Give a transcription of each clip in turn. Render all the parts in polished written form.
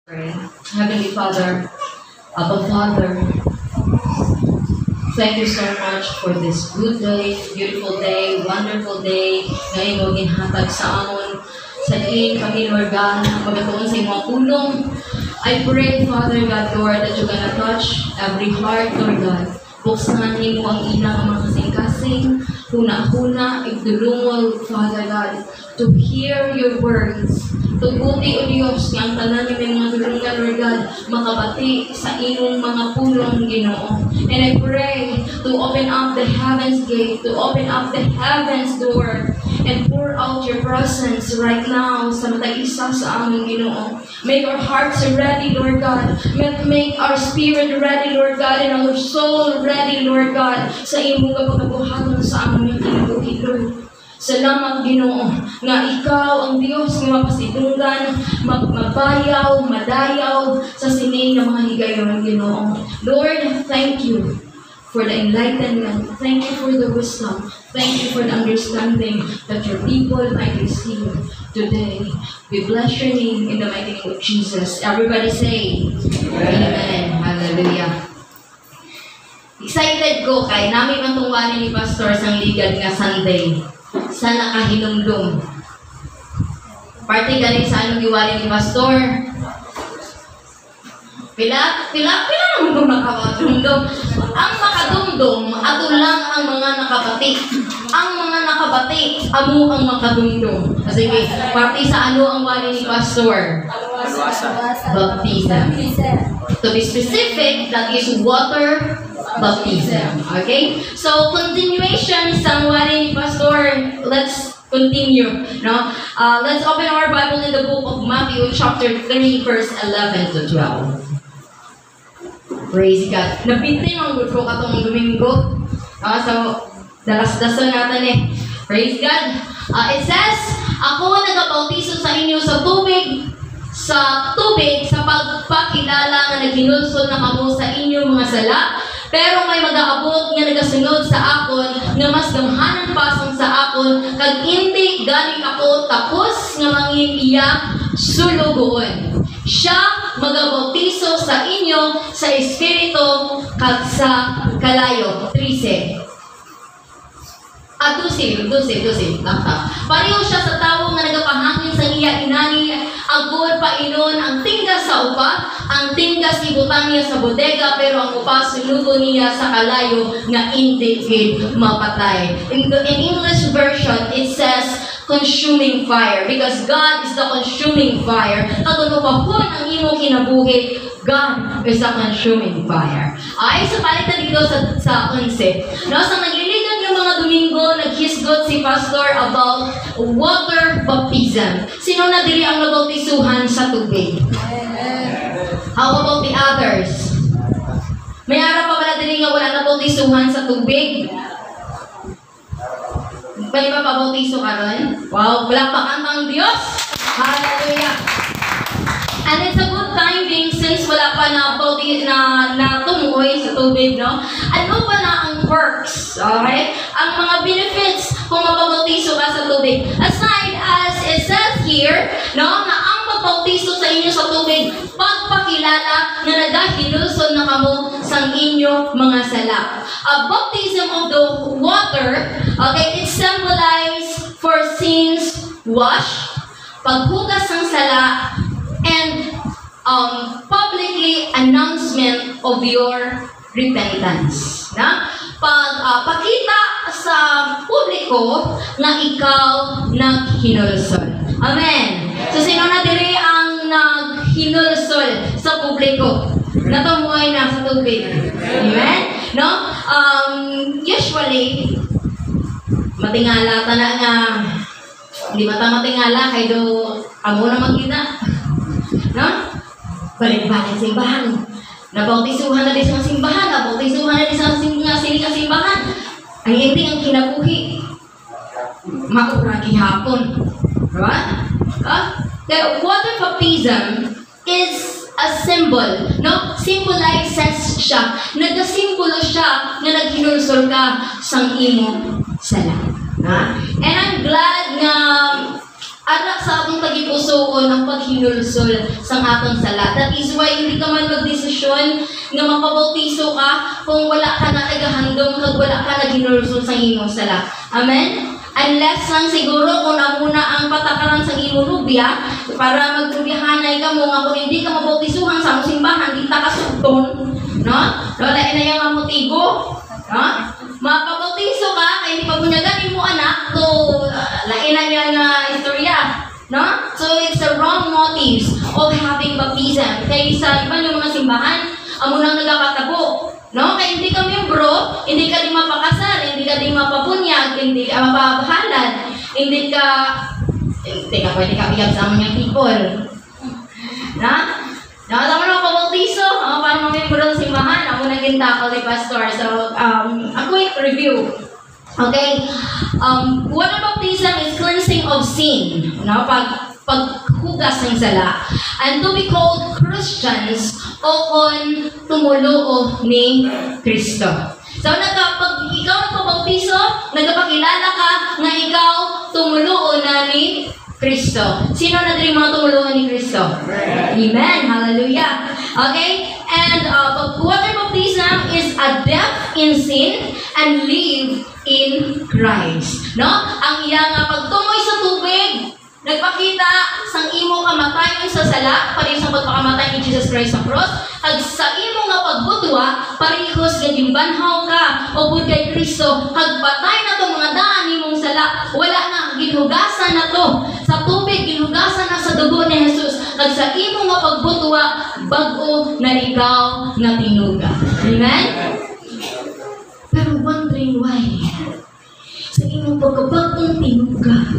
Pray. Heavenly Father, Abba Father, thank you so much for this good day, beautiful day, wonderful day na imo ginhatag sa amon. Sa diin kami, Lord God, magatuon sa imong pulong. I pray, Father God, Lord, that you're gonna touch every heart, Lord God. Buksan mo ang ilang mga kasing-kasing, huna-huna, igdulungol, Father God, to hear your words. Tuguti o Diyos, nga ang tanan niyo may mga tulungan, Lord God, makabati sa inong mga pulong, Ginoo. And I pray to open up the heavens gate, to open up the heavens door, and pour out your presence right now sa mataisa sa aming Ginoo. Make our hearts ready, Lord God. Make our spirit ready, Lord God, and our soul ready, Lord God, sa imong pagkabuhaton sa aming kinabuhi, Lord. Salamat, Ginoo, nga ikaw ang Diyos nga mapasidunggan, mabayaw, madayaw sa sining ng mga higayon, Ginoo. Lord, thank you for the enlightenment. Thank you for the wisdom. Thank you for the understanding that your people might receive today. We bless your name in the mighty name of Jesus. Everybody say, Amen. Hallelujah. Excited ko kay namin matungwani ni Pastor sang ligad nga Sunday sa nakahinumdum. Party galing sa anong iwali ni Pastor. Pila naman kung nakakadumdum. Ang makadumdum, ato lang ang mga nakabati. Ang mga nakabati, amo ang makadumdum. Sige, party sa ano ang wali ni Pastor? Baptism. To be specific, that is water baptism. Okay? So, continuation sa wali ni Pastor. Let's continue. No? Let's open our Bible in the book of Matthew chapter 3 verse 11 to 12. Praise God. Napitin ang good ko katong Domingo. So, dalas-dasan natin eh. Praise God. It says, ako nagabautiso sa inyo sa tubig sa pagpakilala nga naghinulsol na kamo sa inyong mga sala. Pero may mag-aabot nga nagasunod sa akon nga mas gamhanan pa sa akon kag hindi galing ako tapos nga mangin iya sulugon. Siya magabautiso sa inyo sa Espiritu kag sa kalayo. 13. 12. Pareho siya sa tawo nga nagapahangin sa iya inani, agod pa inon ang tinggas sa upa, ang tinggas ibutan niya sa bodega, pero ang upa sulugo niya sa kalayo nga hindi gid mapatay. In English version, it says consuming fire, because God is the consuming fire. Kung mapahon ang imo kinabuhi, God is a consuming fire. Ay, sa palitan dito sa 11. No, sa nagliligan yung mga Domingo, naghisgot si Pastor about water baptism. Sino na dili ang nabautisuhan sa tubig? How about the others? May ara pa wala dili nga wala nabautisuhan sa tubig? May ba pabautiso karon? Wow, wala pa kantang Diyos. Hallelujah. And it's a good timing since wala pa na tumuoy sa tubig, no? Ano pa na ang perks, okay? Ang mga benefits kung mapabautiso ka sa tubig. Aside as it says here, no, na ang pagbautiso sa inyo sa tubig, pagpakilala na nagahinulsol na kamo sa inyo mga sala. A baptism of the water, okay, it symbolizes for sins wash, paghugas ng sala, and publicly announcement of your repentance. Na? Pakita sa publiko na ikaw naghinulsol. Amen. So, sino na diri ang naghinulsol sa publiko? Natumuhay na sa tubig. Amen? No? Usually, matingala ta na nga, hindi matingala, kay do, amo na magkita. No? Balik-balik simbahan. Nabautisuhan na din sa simbahan. Nabautisuhan na din sa simbahan. Ang hindi ang kinabuhi. Mauragi hapon. Right? The water baptism is a symbol. No? Symbolizes siya. Nagasimbolo siya na naghinulsol ka sang imo sala. And I'm glad na Ara sa atong tagipusoon ang paghinulsol sa atong sala. That is why hindi ka man magdesisyon nga mapabautiso ka kung wala ka na tagahandom kag wala ka naghinulsol sa imong sala. Amen? Unless lang siguro kung namuna ang patakaran sa imong rubya para magrubihanay ka mo nga kung hindi ka mabautisuhan sa among simbahan, di ta kasugton, no? Wala na yung motibo, no? Mapabautiso ka, kaya hindi pabunyagan mo anak, to lain na niya nga istorya, no? So it's the wrong motives of having baptism. Kaya sa iba yung mga simbahan, amo nang nagkakatabo, no? Kaya hindi ka miyembro, hindi ka din mapakasal, hindi ka din mapapunyag, hindi ka mapabahalan, hindi ka pwede ka bigyan sa aming people. Na? Nakatama na pabautiso, para mamembro sa simbahan, ako naging tackle ni Pastor. So, a quick review. Okay? Water baptism is cleansing of sin. No? Paghugas ng sala. And to be called Christians, o kung tumuluo ni Kristo. So, pag ikaw nagpabautiso, nagpapakilala ka na ikaw tumuluo na ni Kristo. Sino na din mga tumuluan ni Kristo? Amen. Hallelujah. Okay? And water baptism is a death in sin and live in Christ. No? Ang iyang pagtumoy sa tubig, nagpakita sang imo kamatayon sa sala, pareho sa pagpakamatay ni Jesus Christ sa cross, ag sa imo nga pagbutwa, parehos nga gimbanhaw ka o bud kay Kristo, hagpatay na to mga daan nimong sala, wala na, ginugasan na to sa tubig, ginugasan na sa dugo ni Jesus, ag sa imo nga pagbutwa, bag-o na ikaw nga tinuga. Amen? Pero wondering why, sa imong pagkabag-ong tinuga,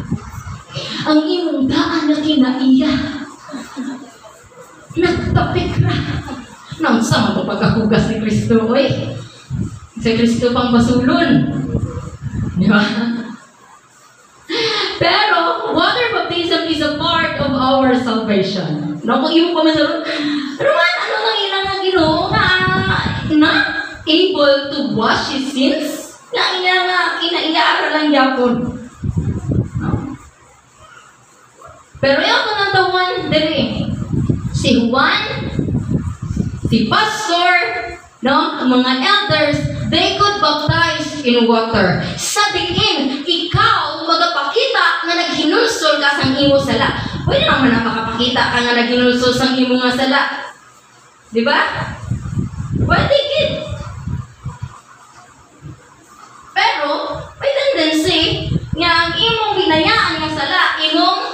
ang imong daan na kinaiya, nagtapikra. Nang sama mo pagkahugas ni Kristo, oy. Si Kristo pang basulon. Di ba? Pero, water baptism is a part of our salvation. No, kung imo pa man sa Roman, ano lang ilang nga Ginoo na able to wash his sins? Na ina nga, kinaiya lang yapon. Pero yung panantawan, dali, si Juan, si Pastor, no, mga elders, they could baptize in water. Sa diin, ikaw, magapakita nga naghinulsol ka sang imo sala. Pwede naman na makapakita ka nga naghinulsol sang imo nga sala. Di ba? Pwede gid. Pero, may tendency nga ang imong binayaan nga sala, imong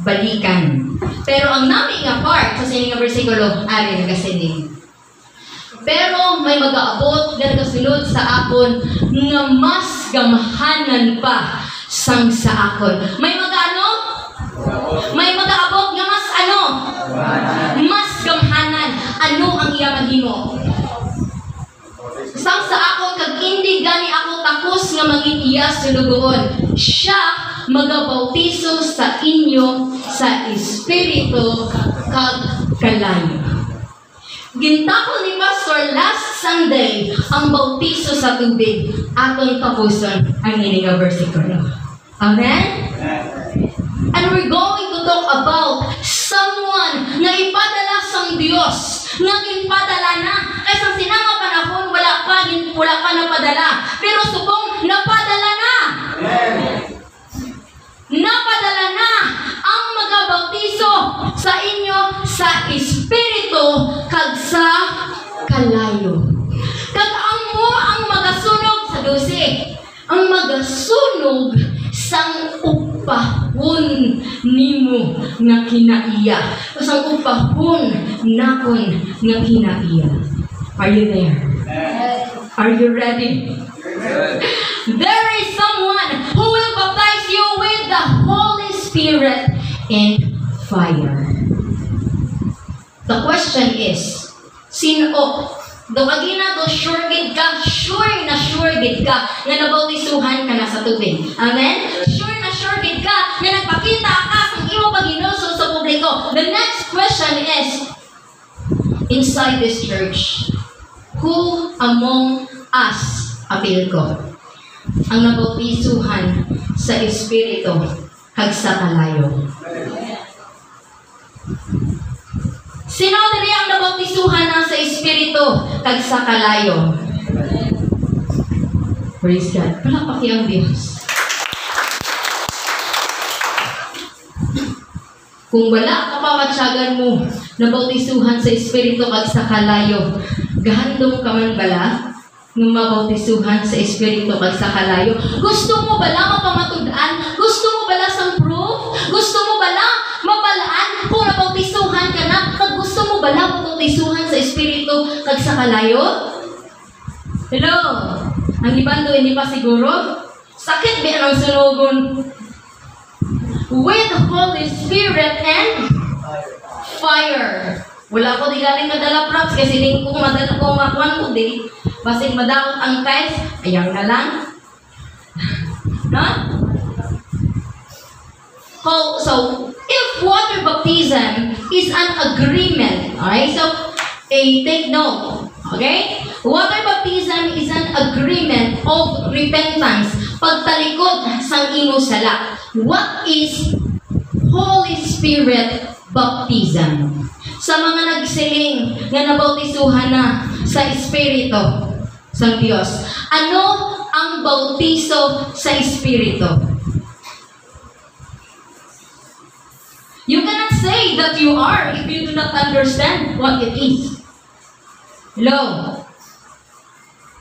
balikan. Pero ang nami nga part sa sining nga bersikulo ari nagasining. Pero may mag-aabot nga nagasunod sa akon nga mas gamhanan pa sang sa akon. May mag-ano? May mag-aabot nga mas ano? Mas gamhanan. Ano ang iya mahimo? Sang sa akon kag hindi gani ako takos nga mangin-iya sulugoon. Siya magabautiso sa inyo sa Espiritu kag kalayo. Gintakol ni Pastor last Sunday ang bautiso sa tubig. Atong tapuson ang ining bersikulo. Amen? And we're going to talk about someone na ipadala sang Dios, nga ginpadala na. Kaysa sinanga panahon, wala pa napadala. Pero subong, napadala na. Napadala na ang magabautiso sa inyo sa Espiritu kag sa kalayo. Kag ang magasunog sa 12, ang magasunog sang upahon nimo nga kinaiya. O sang upahon nakon nga kinaiya. Are you there? Are you ready? There is someone who will baptize you with the Holy Spirit and fire. The question is, sino? Dawagina to sure gid ka nga nabautisuhan ka na sa tubig. Amen? Sure gid ka nga nagpakita ka sa imo paghinulsol sa publiko. The next question is, inside this church, who among us, appeal ko, ang nabautisuhan sa Espiritu kag sa kalayo. Sino diri ang nabautisuhan na sa Espiritu kag sa kalayo? Praise God. Palakpak ang Diyos. Kung wala ka pa matsyagan mo nabautisuhan sa Espiritu kag sa kalayo, gahandom ka man bala ng mabautisuhan sa Espiritu kag sa kalayo? Gusto mo bala mapamatud-an? Gusto mo bala sang proof? Gusto mo bala mabalaan kung nabautisuhan ka na? Kag gusto mo bala mabautisuhan sa Espiritu kag sa kalayo? Hello? Ang ibando hindi pa siguro? Sakit ba ang sunugon? With the Holy Spirit and fire. Wala ko di galing madala props kasi din ko madala ko makuan ko di. Basig madaot ang test, ayaw na lang. No? So, if water baptism is an agreement, okay? So, take note, okay? Water baptism is an agreement of repentance. Pagtalikod sang imo sala. What is Holy Spirit baptism? Sa mga nagsiling nga nabautisuhan na sa Espiritu sang Dios, ano ang bautiso sa Espiritu? You cannot say that you are if you do not understand what it is. Hello?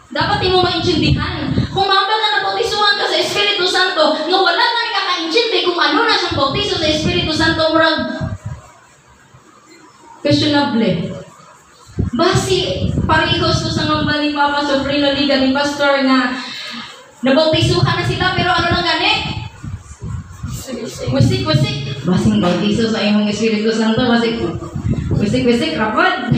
Dapat mo maintindihan. Kung mabal na nabautisuhan ka sa Espiritu Santo, nga wala na nakakaintindi kung ano na siyang bautiso sa Espiritu Santo, murag questionable. Basi, parehos to sa ngamba ni Papa Sobrino Liga ni Pastor nga nabautisuhan na sila, pero ano lang gani? Wisik. Basing bautiso sa imong Espiritu Santo, wisik, rapod.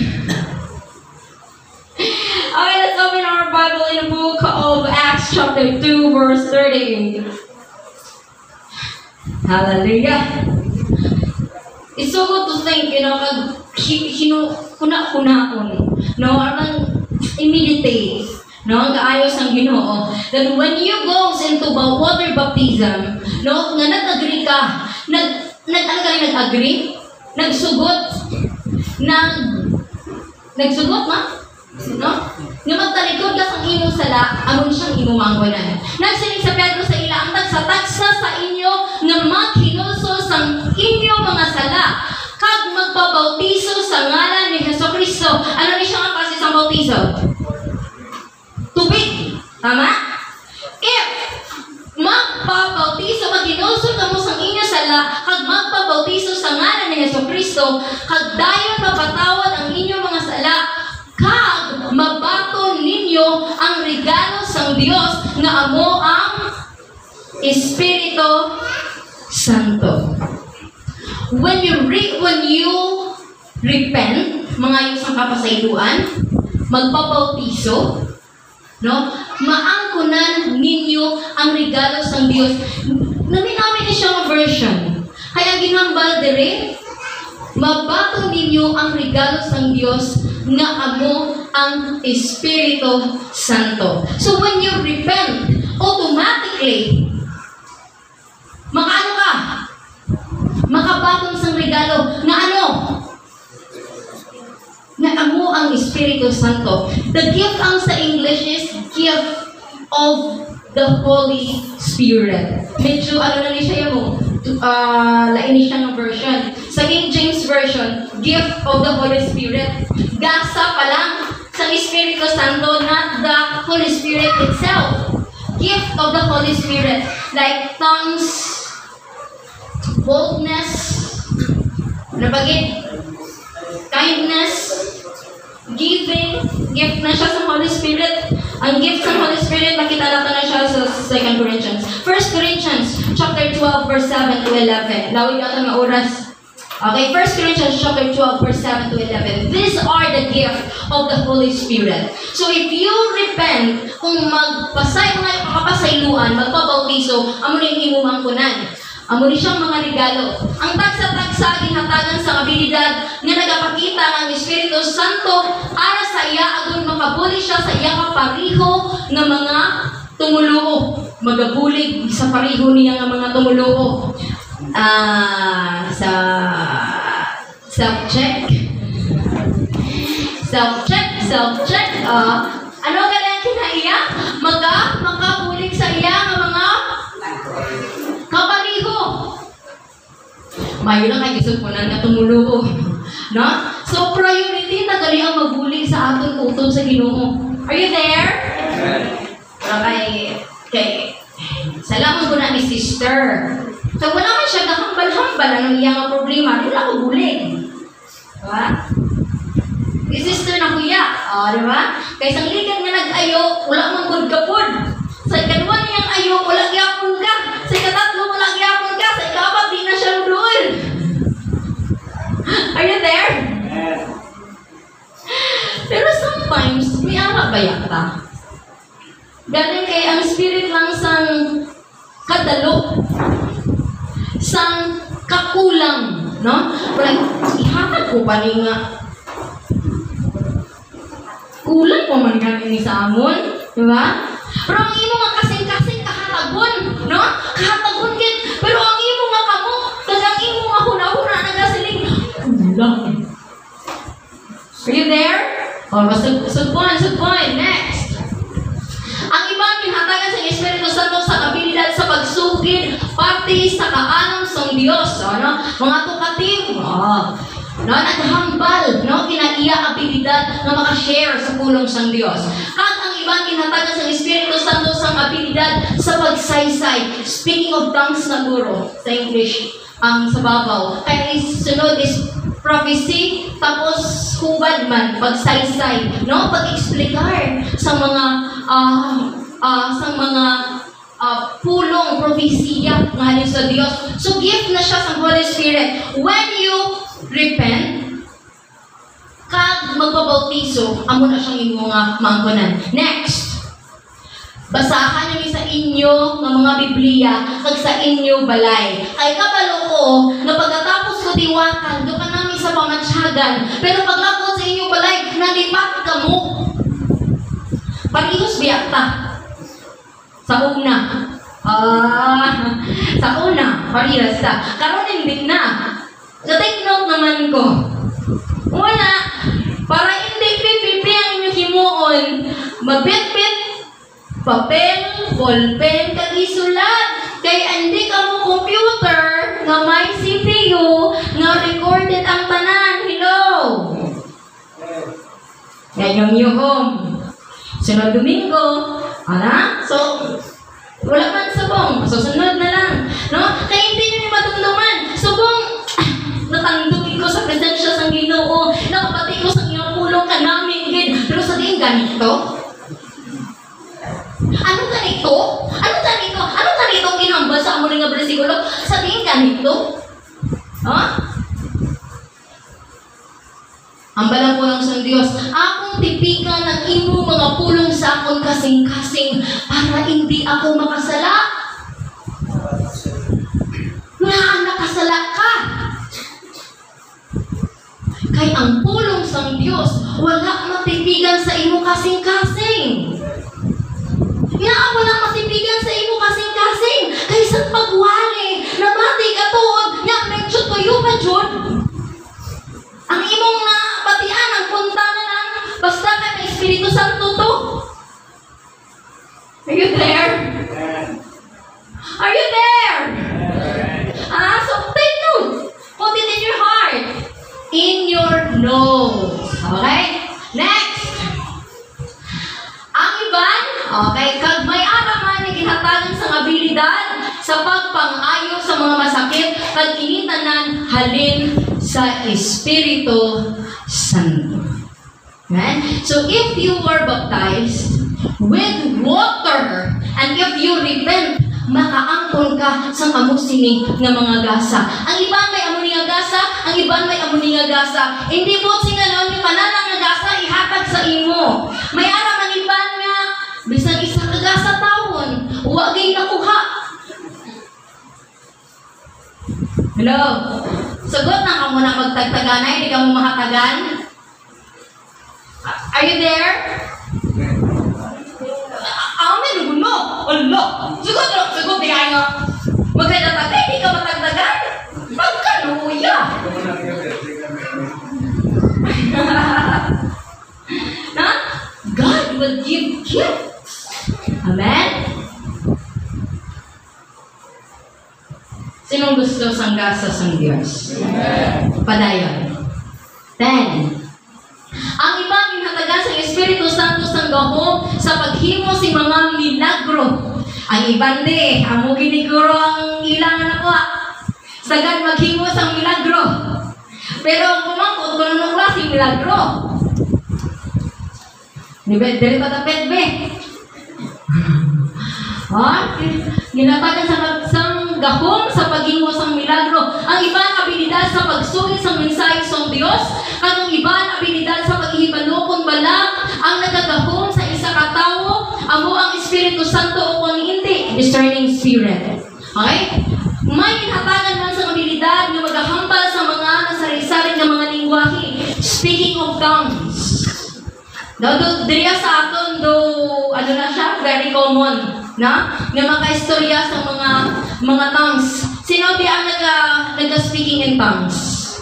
Okay, let's open our Bible in the book of Acts chapter 2, verse 30. Hallelujah. It's so good to think, kuna-kunaon, no? Anong immediate, no? Ang kaayos ang Ginoo. That when you goes into water baptism, no? Nga nag-agree ka, nag-agree? Nagsugot? Nagsugot na? No? Nga magtalikod ka sang imong sala, amon siyang imong manggonan. Nagsiling sa Pedro sa ila, ang tagsa-tagsa sa inyo nga maghinulso sang inyo mga sala, kag magpabautiso sa ngalan ni Jesucristo. Ano ni siya nga kasi sa bautiso? Tubig. Tama? If magpabautiso, maghinulso ka mo sang inyo sala, kag magpabautiso sa ngalan ni Jesucristo, kag dayon mapatawad ang inyong mga sala, kag mabaton ninyo ang regalo sang Dios nga amo ang Espiritu Santo. When you repent, mga yung kapasayloan, magpabautiso, no? Maangkunan ninyo ang regalo sang Dios. Namin ni siyang version. Kaya ginhambal dire, mabaton ninyo ang regalo sang Dios nga amo ang Espiritu Santo. So when you repent, automatically, makaano ka? Makabaton sang regalo nga ano? Nga amo ang Espiritu Santo. The gift ang sa English is gift of the Holy Spirit. Medyo ano na ni siya mo? Lain siya ng version. Sa King James Version, gift of the Holy Spirit. Gasa pa lang sa Espiritu Santo, not the Holy Spirit itself. Gift of the Holy Spirit. Like tongues, boldness, nabagit, kindness, giving, gift na siya sa Holy Spirit. Ang gift ng Holy Spirit, makita natin na siya sa 2 Corinthians. 1 Corinthians chapter 12, verse 7 to 11. Lawig natin nga oras. Okay, 1 Corinthians chapter 12, verse 7 to 11. These are the gift of the Holy Spirit. So if you repent, kung magpasayluan, magpabautiso, amo na yung imumangkunan. Amo ni siyang mga regalo. Ang tagsa-tagsa, ginhatagan sa abilidad nga nagapakita ng Espiritu Santo para sa iya agon makabuli siya sa iya kapariho nga mga tumuluo. Magabulig sa pariho niya nga mga tumuluo. Sa self-check. Self-check. Ano galing kinaiya? Makabulig sa iya ng mga kabaligo. Mayo lang kay gisupunan nga tumuluo. No? So priority na gali ang magbulig sa aton utod sa Ginoo. Are you there? Okay. Salamat ko na ni sister. So wala man siya gahambal-hambal anong iyang problema, wala ko bulig. Diba? Di sister na kuya. Diba? Kaya sa ligan nga nag-ayo, wala man good kapod. Sa ikalwa niyang ayo, wala gyapon ka. Sa ikatatlo, wala gyapon ka. Sa ikapat, di na siya doon. Are you there? Pero sometimes, may ara ba yata? Galing kay ang spirit lang sang kadalo, sang kakulang, no? Like, ihatag ko pa ni nga. Kulang pa man kami ni sa amon, di ba? Pero ang imo nga kasing-kasing kahatagon, no? Kahatagon kin, pero ang imo nga kamo, kagang imo nga huna-huna nagasiling, kulang. Are you there? Sugpuan. Next. Ang ibang pinhatagan sa Espiritu Santo sa kabilidad sa pagsugid pati sa kaalam sa Dios, no? Mga tukatim, no, naghambal, no, kinaiya abilidad na makashare sa pulong sang Dios. Kag ang ibang kinhatagan sa Espiritu Santo sa abilidad sa pagsaysay. Speaking of tongues na guro sa English, ang sa babaw. Kaya sunod is prophecy, tapos hubad man, pagsaysay, no, pag-explicar sa mga pulong propesiya ng halin sa Dios. So gift na siya sa Holy Spirit. When you repent, kag magpabautiso, amo na siyang imo nga maangkonan. Next, basahan niyo sa inyo ng mga Biblia kag sa inyo balay. Ay kabalo ko na pagkatapos ko diwakan, do ka namin sa pamatsyagan, pero paglapot sa inyo balay, nalipat ka mo. Parehos biyak ta. Sa una. Parehas ta. Karon hindi na. Take note naman ko. Una, para hindi pipipi ang inyong himuon, mabit-bit, papel, ballpen, kag isulat. Kaya hindi ka mo computer na may CPU na recorded ang tanan. Hello! Yan yung home. Sunod Domingo. So, wala man subong. So, sunod na lang. No? Kaya hindi nyo matumduman. Subong, natandugin ko sa presensya sa Ginoo. Nakapati ko sa iyong pulong ka namin. Pero sa tingin ganito? Ano ganito? Ano ganito ang ginambal sa amuling nga bersikulo? Sa tingin ganito? Ang balang po lang sa Diyos, akong tipikan ng imo mga pulong sa akong kasing-kasing para hindi ako makasala. Nga nakasala ka. Kay ang pulong sa Diyos, wala matipigan sa imo kasing-kasing. Nga wala matipigan sa imo kasing-kasing. Kay sa pagwali, namati ka tuod, nga medyo tuyo pa dyan. Ang imong batian, ang punta na lang, basta ka may Espiritu Santo to. Are you there? Are you there? So take note. Put it in your heart. In your nose. Okay? Next. Ang iban, okay, kag may araman na ginhatagan sa abilidad sa pagpang-ayo sa mga masakit kag initanan halin sa Espiritu Santo. Right? So if you were baptized with water and if you repent, makaangkon ka sa amusini ng mga gasa. Ang iban may amuni nga gasa, ang iban may amuni nga gasa. Hindi po singanon yung kananang nga gasa ihatag sa imo. May aram ang iban nga bisan isa ka gasa tawon, wa gay nakuha. Hello. Sagot na ka muna magtagtaganay, di ka mo mahatagan. Are you there? Amen, gulo. Allah. Sagot, di ka nga. Magkaitatagay, di ka matagtagan. Magkaluya! Na? God will give gifts. Amen? Sinong gusto sanggasa sang Diyos? Padayon. 10. Ang ibang ginhatagan sa Espiritu Santo sang gahom sa paghimo si mga milagro. Ang iban di, amo giniguro ang ilang nakuha. Sagad maghimo sang milagro. Pero ang kumangkot kung anong klaseng milagro. Dili pa tapet be. Ginatagan sang gahom sa paghimo sang milagro. Ang iban abilidad sa pagsulit sang mensahe sang Dios, ang iban abilidad sa paghihibanokon balak ang nagagahom sa isa ka tawo, amo ang Espiritu Santo o kung hindi, discerning spirit. Okay? May ginhatagan man sa abilidad nga maghahambal sa mga nasari-sari nga mga lingwahe. Speaking of tongues. Diriya sa aton ano na siya, very common na makaistorya sa mga tongues. Sino di ang nag-speaking in tongues?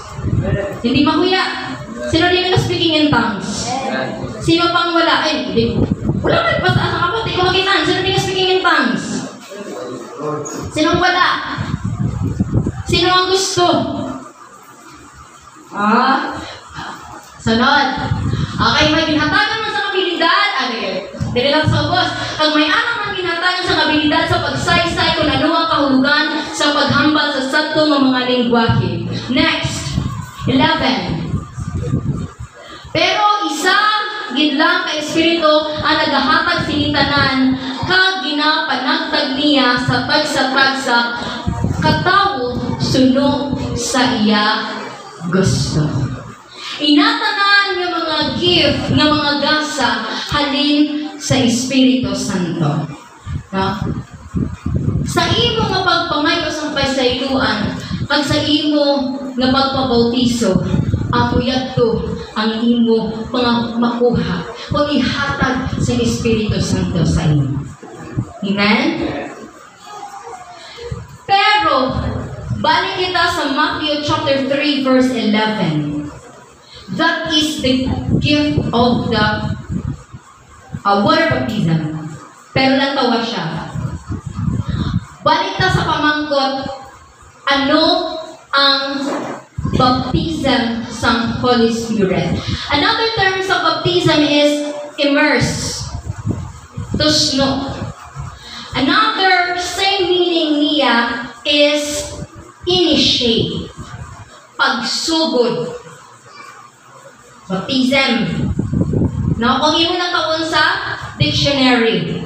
Hindi mahuya. Sino di nag-speaking in tongues? Sino pang wala? Wala man basta sa kapot, di ko makitaan. Sino di nag-speaking in tongues? Sino wala? Sino ang gusto? Sunod. Okay, may ginhatagan man sa kabilidad. Dili lang sa ubos. Pag may anang man ginhatagan sa kabilidad sa pagsaysay kung ano ang kahulugan sa paghambal sa sakto ng mga lingwahe. Next. 11. Pero isa gidlang ka Espiritu ang nagahatag sinitanan kag ginapanagtag niya sa tagsa-tagsa katawo sunog sa iya gusto. Inatanan ng mga gift ng mga gasa halin sa Espiritu Santo. No? Sa imo nga pagpamayo sa pagsayloan, pag sa imo nga pagpabautiso, apuyat to ang imo mga makuha o ihatag sa Espiritu Santo sa imo. Amen? Pero, balik kita sa Matthew chapter 3 verse 11. That is the gift of the water baptism. Pero lang tawa siya. Balik ta sa pamangkot, ano ang baptism sa Holy Spirit. Another term sa baptism is immerse. Tusno. Another same meaning niya is initiate. Pagsugod. Baptism. Now, kung imo na taon sa dictionary.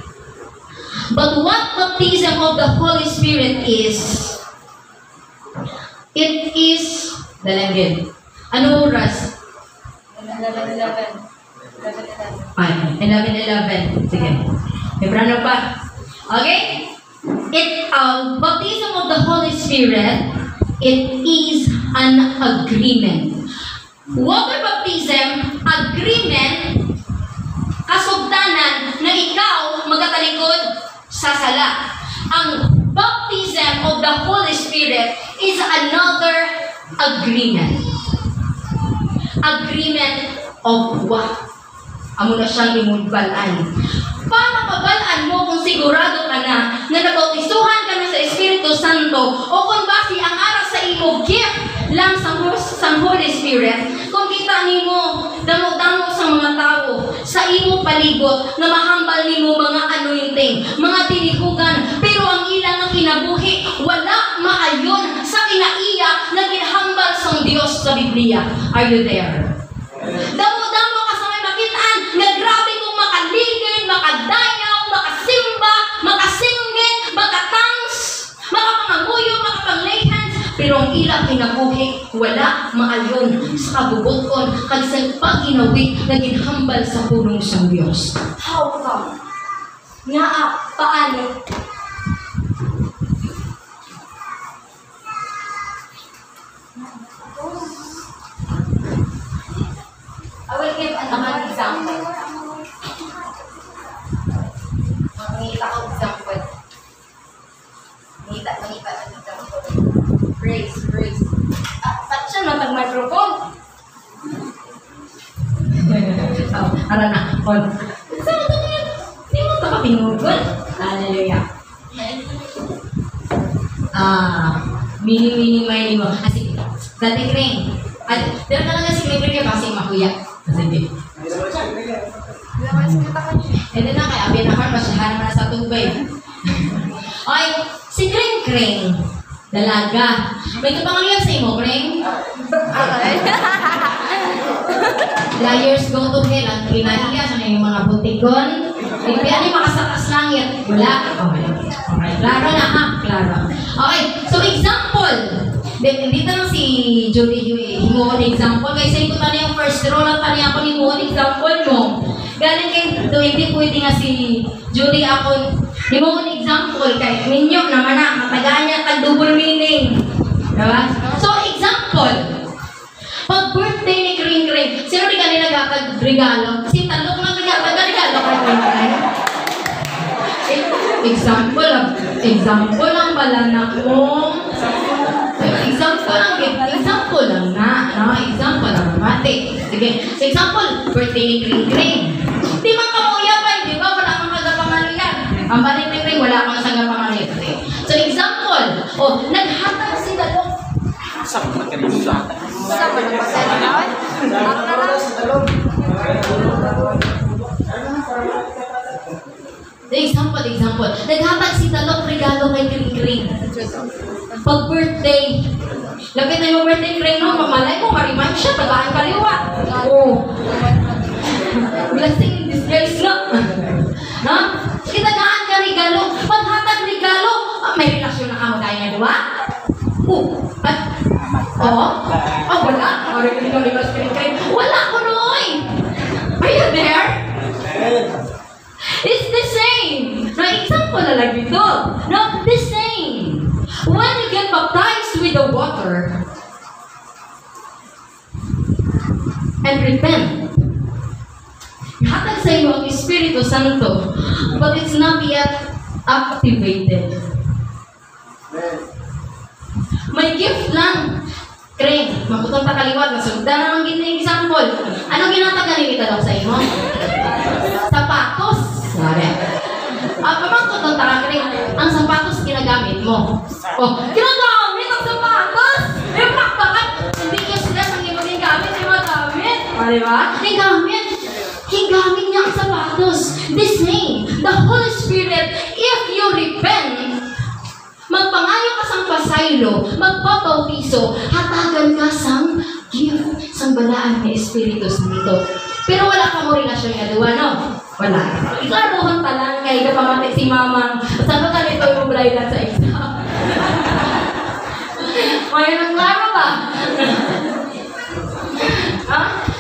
But what baptism of the Holy Spirit is? It is dalangin. Ano oras? 11:11. 11:11. Sige. Hebrano pa. Okay? Baptism of the Holy Spirit, it is an agreement. Water baptism, agreement, kasugdanan na ikaw magatalikod sa sala. Ang baptism of the Holy Spirit is another agreement. Agreement of what? Amo na siyang imudbalaan. Para mapabalaan mo kung sigurado ka na nabautisuhan ka na sa Espiritu Santo o kung basi ang aras sa imo gift lang sa Holy Spirit, kung kita nimo damo-damo sa mga tao sa imo palibot na mahambal nimo mga anointing, mga tinihugan, pero ang ilang ang kinabuhi wala maayon sa kinaiya na ginhambal sa Dios sa Biblia. Are you there? Damo-damo ka sa may makitaan na grabe kung makaligid, makadayaw, makasimba, makasinggit, makatangs, makapangamuyo, makapang-lay hands, pero ang ilang kinabuhi wala maayon sa kabubuton kag sa pagginawit na ginhambal sa pulong sa Dios. How come? Paano? I will give an example. Mangita ko example. Mangita ang example. Praise. microphone. Oh, ara na. On. Saan ito niya? Hindi mo ito kapinugon. Hallelujah. Mini mo. Sige. Dati Kring. Dito ka lang si Kring ka kasi makuya. Sige. Ito na kaya, binakar, masyahan na sa tubig. Okay, si Kring. Dalaga. May kapangalan sa imo, Kring? Liars go to hell. Ang kinahiya sa kanyang mga butikon. Hindi ano yung makasakas langit. Wala. Okay. Klaro na ha? Klaro. Okay. So, example. Dito lang si Judy himuon example. Kasi ito tani yung first row lang tani ako himuon example mo. Galing kay hindi pwede nga si Judy ako himuon example. Kay ninyo naman na matagaan niya tag double meaning. Diba? So, example. Pag birthday ni Kring, sino di kanila nagkakag-regalo? Si talok lang nagkakag-regalo kay Kring. Example lang pala na kung example lang na, no? Example lang mati. Sige, so example, birthday ni Kring. Di man kamuya pa, di ba? Wala kang kagapangalian. Ang balik ni Kring, wala kang sagapangalian. So example, naghatag si talok. Saan magkanisa? Saan ba napasalawan? Ako na lang. Example. Naghatag si talok regalo kay Kring. Pag birthday, lapit na yung birthday Kring, no? Mamalay mo, ma-remind siya, tagaan kaliwa. Oh. Blessing in disguise nga. No? Kitagaan ka regalo. Paghatag regalo, may relasyon na kamo tayo nga, diba? Wala. Wala ko noy. Are you there? It's the same. No, example na lang dito. No, the same. When you get baptized with the water and repent, hatag sa iyo ang Espiritu Santo, but it's not yet activated. May gift lang. Kring, maputong ta kaliwat, nasugdan na ng gina example. Anong ginatagan ni kita daw sa imo? Sapatos. Sari. Pamangkutong ta Kring, ang sapatos ginagamit mo. Ginagamit ang sapatos? Bakit? Hindi ko sila sa imo ginamit, di ba gamit? Diba? Higamit niya ang sapatos. The same. The Holy Spirit, if you repent, magpangayo ka sang pasaylo, magpapautiso, hatagan ka sang gift, sang balaan ni Espiritu Santo. Pero wala ka mo relasyon nga diwa, no? Wala. Iklaruhan pa lang kay kapamati si mamang, saan ka nito yung blind sa exam? May nang klaro ba?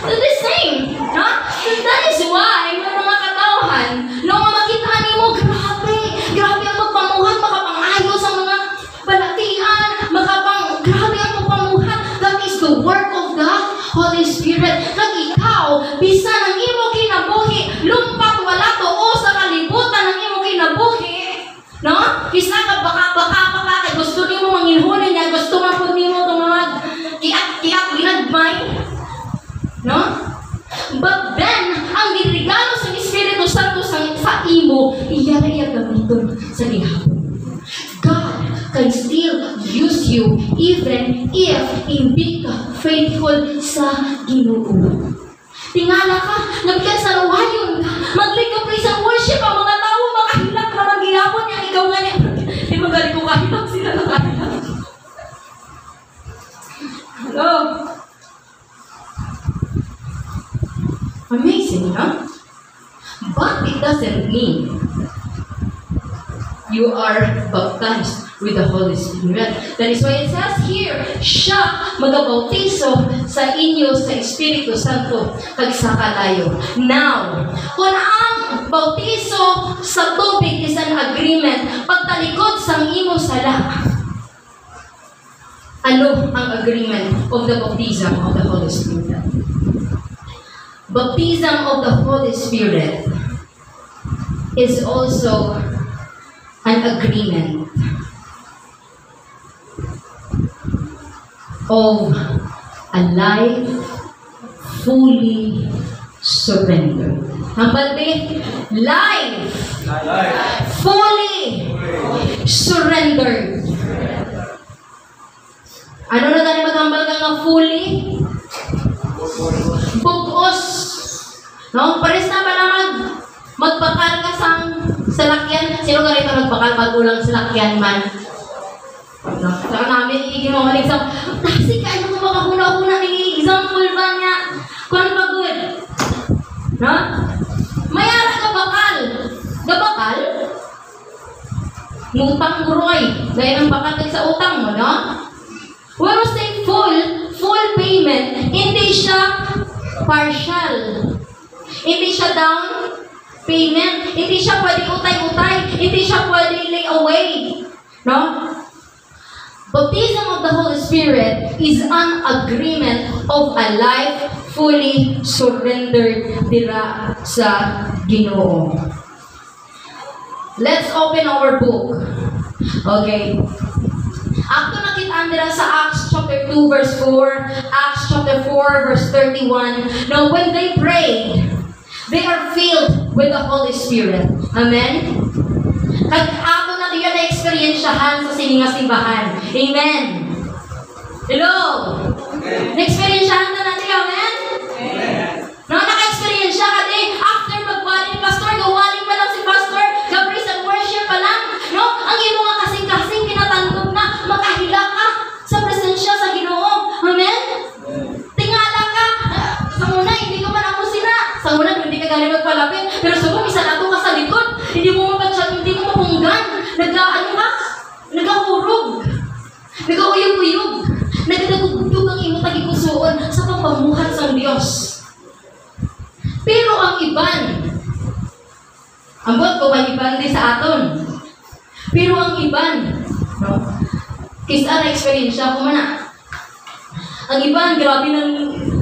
So the same. That is why, may mga katauhan, nung makitaan mo, grabe ang pagpamuhat, makapangayo sa mga balatian, grabe ang pagpamuhat. That is the work of the Holy Spirit. Nang ikaw, bisan ang imo kinabuhi, lumpat wala to o sa kalibutan ng imo kinabuhi, no? Bisa ka baka, kay gusto nimo manginhuli niya, gusto man po nimo itong mga kiat ginagmay, no? But then, ang dirigalo sa Espiritu Santo sa imo, iya gamiton sa gihapon. God can still use you even if hindi ka faithful sa Ginoo. Tingala ka, nagkan sa lawayon ka, mag-lead praise and worship, ang mga tao makahilak na maghihapon niya, ikaw nga niya. Di magaling ko kahilak, sila na kahilak. Hello? Amazing, huh? But it doesn't mean you are baptized with the Holy Spirit. That is why it says here, siya magabautiso sa inyo sa Espiritu Santo kagsakalayo. Now, kung ang bautiso sa tubig is an agreement, pagtalikod sa imo sala, ano ang agreement of the baptism of the Holy Spirit? Baptism of the Holy Spirit is also an agreement of a life fully surrendered. Number 3, life fully surrendered. Ano na tayo maghambal ka nga fully? Bugos. No? Pares na ba naman magbakal ka sa salakyan? Sino ka rito nagbakal pag ulang salakyan man? No? Saka namin iigin mo exam. Kasi kayo mo makahuna-huna ng example ba niya? Kung pagod. No? Mayara ka bakal. Gabakal? Ngutang guroy. Dahil ang bakal sa utang mo, no? When we say full payment, hindi siya partial. Hindi siya down payment. Hindi siya pwede utay-utay. Hindi siya pwede lay away. No? Baptism of the Holy Spirit is an agreement of a life fully surrendered dira sa Ginoo. Let's open our book. Okay. Ato nakita dira sa Acts chapter 2 verse 4, Acts chapter 4 verse 31. Now when they prayed, they are filled with the Holy Spirit. Amen? Kag ato na diyan na-experiensyahan sa sininga simbahan. Amen? Hello? Na-experiensyahan na natin, amen? No, naka-experiensya ka din. After magwali, pastor, gawaling pa lang si pastor, praise and worship pa lang. No? Ang imo nga kasing-kasing kinatandog na makahila ka sa presensya sa Ginoo. Amen? Tingala ka. Sa una, hindi ka man ako sila. Sa una, hindi ka galing magpalapit. Pero sa mga, isa na ka sa likod. Hindi mo mapunggan. Nag-ano ka? Nag-ahurog. Nag-uyog-uyog. Nagdagugdug ang imo tagikusuon sa pagpamuhat sa Diyos. Pero ang iban, ambot ko may iban din sa aton. Pero ang iban, no? Kisa na experience ko man na. Ang iban, grabe ng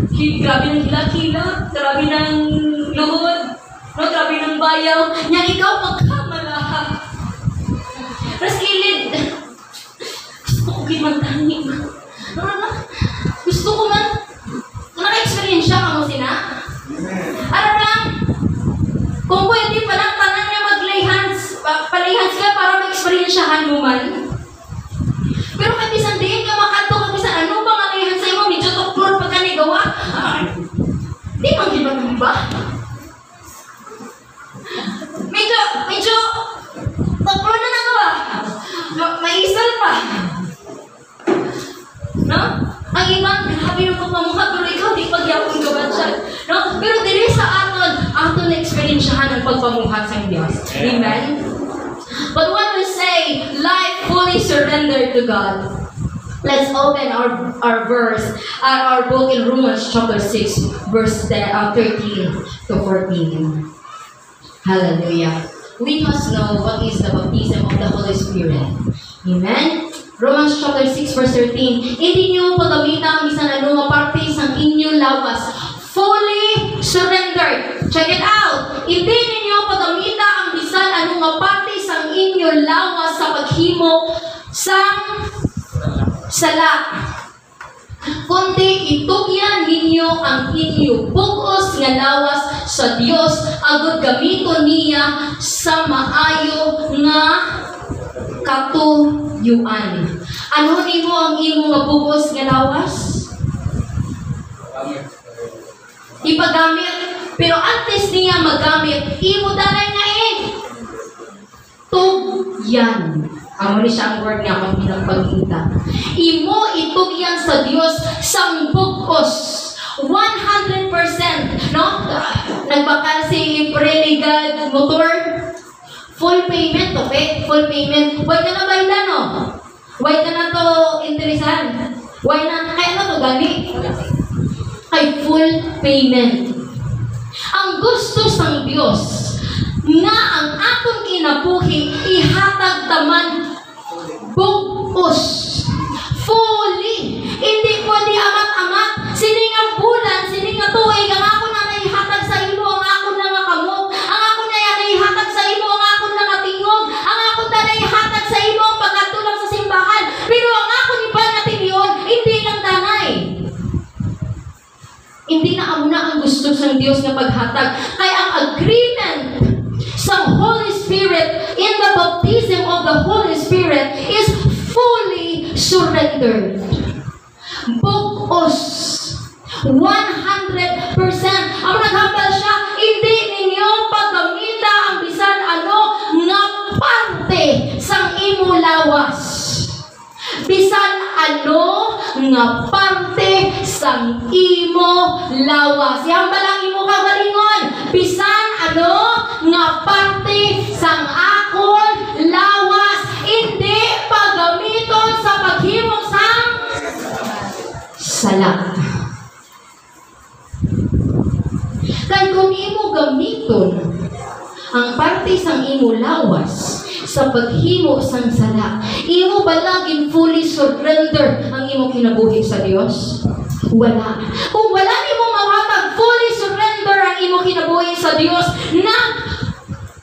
hila-hila, grabe ng luhod, no? Grabe ng bayaw. Yang ikaw magkamala. Tapos kilid. Gusto ko gimantani. Gusto ko man. Naka-experience siya ka mo sina? Ano lang? Kung pwede pa lang, tanan niya mag-lay hands ka para ma-experiensyahan mo man. Pero kabisan din ka makanto, kabisan ano ba nga lay hands sa'yo mo? Medyo tuklor pagka nigawa. Di bang gibang ba? Medyo tuklor na nagawa. Maisal pa. No? Ang ibang, grabe yung pagpamuha, pero ikaw, di pagyapon ka ba siya? No? Pero dili sa aton na-experiensyahan ang pagpamuhat sa Diyos. Amen? But when we say, life fully surrendered to God, let's open our verse, our book in Romans chapter 6, verse 13 to 14. Hallelujah. We must know what is the baptism of the Holy Spirit. Amen? Romans chapter 6 verse 13. Hindi niyo pagamita ang bisan ano nga parte sa inyong lawas. Fully surrendered. Check it out. Hindi ninyo pagamita ang bisan ano nga parte sa inyong lawas sa paghimo sang sala. Kundi itugyan ninyo ang inyong bugos nga lawas sa Dios agud gamiton niya sa maayo nga katuyuan. Ano nimo ang imo nga bugos nga lawas? Ipagamit. Pero antes niya magamit, imo danay nga tugyan. Amo ni siyang word nga akong pinagpagkita. Imo itugyan sa Dios sang bugos. 100%. No? Nagbakal si Preligad motor. Full payment, okay? Full payment. Why ka na bayda, no? Why ka na to interesan? Why na? Kaya na to gani? Ay full payment. Ang gusto sang Dios nga ang atong kinabuhi ihatag taman bugos. Fully. Hindi pwede amat-amat. Sining ang bulan, sining ang tuig, ang ako na naihatag sa imo, ang ako na nga kamot. Ang ako na naihatag sa imo, ang ako na nga tingog. Ang ako na naihatag sa imo, ang pagkatulong sa simbahan. Pero ang ako ni ba natin yun, hindi lang danay. ang gusto sa Dios nga paghatag. Kaya ang agreement sa Holy Spirit in the baptism of the Holy Spirit is fully surrendered. Bukos. 100%. Ang naghambal siya, hindi ninyo paggamita ang bisan ano nga parte sang imo lawas. Bisan ano nga parte sang imo lawas. Ihambal ang imo kagalingon. Bisan ano nga parte sang akon lawas. Hindi paggamiton sa paghimong sang sala. Kaya kung imo gamiton ang parte sang imo lawas sa paghimo sang sala, imo ba laging fully surrender ang imo kinabuhi sa Dios? Wala. Kung wala nimo mawatag fully surrender ang imo kinabuhi sa Dios,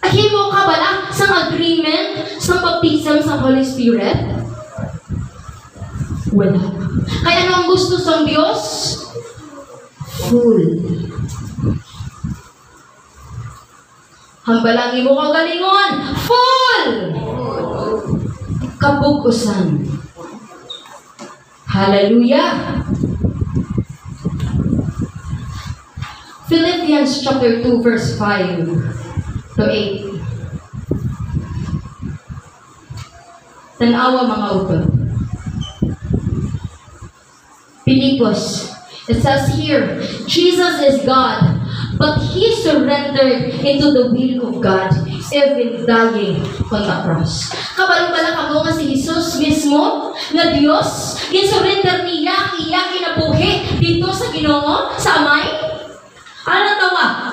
himo ka ba lang sang agreement sa baptism sa Holy Spirit? Wala. Kaya ano ang gusto sa Dios? Full. Hambalangin mo kagalingon. Full! Kabukusan. Hallelujah! Philippians chapter 2 verse 5 to 8. Tanawa mga utod. Pilipos. It says here, Jesus is God, but He surrendered into the will of God, even dying on the cross. Kabalo-bala ka mo nga si Jesus mismo, na Diyos, ginsurrender niya, iya kinabuhi dito sa Ginoo, sa Amay. Ano tawa?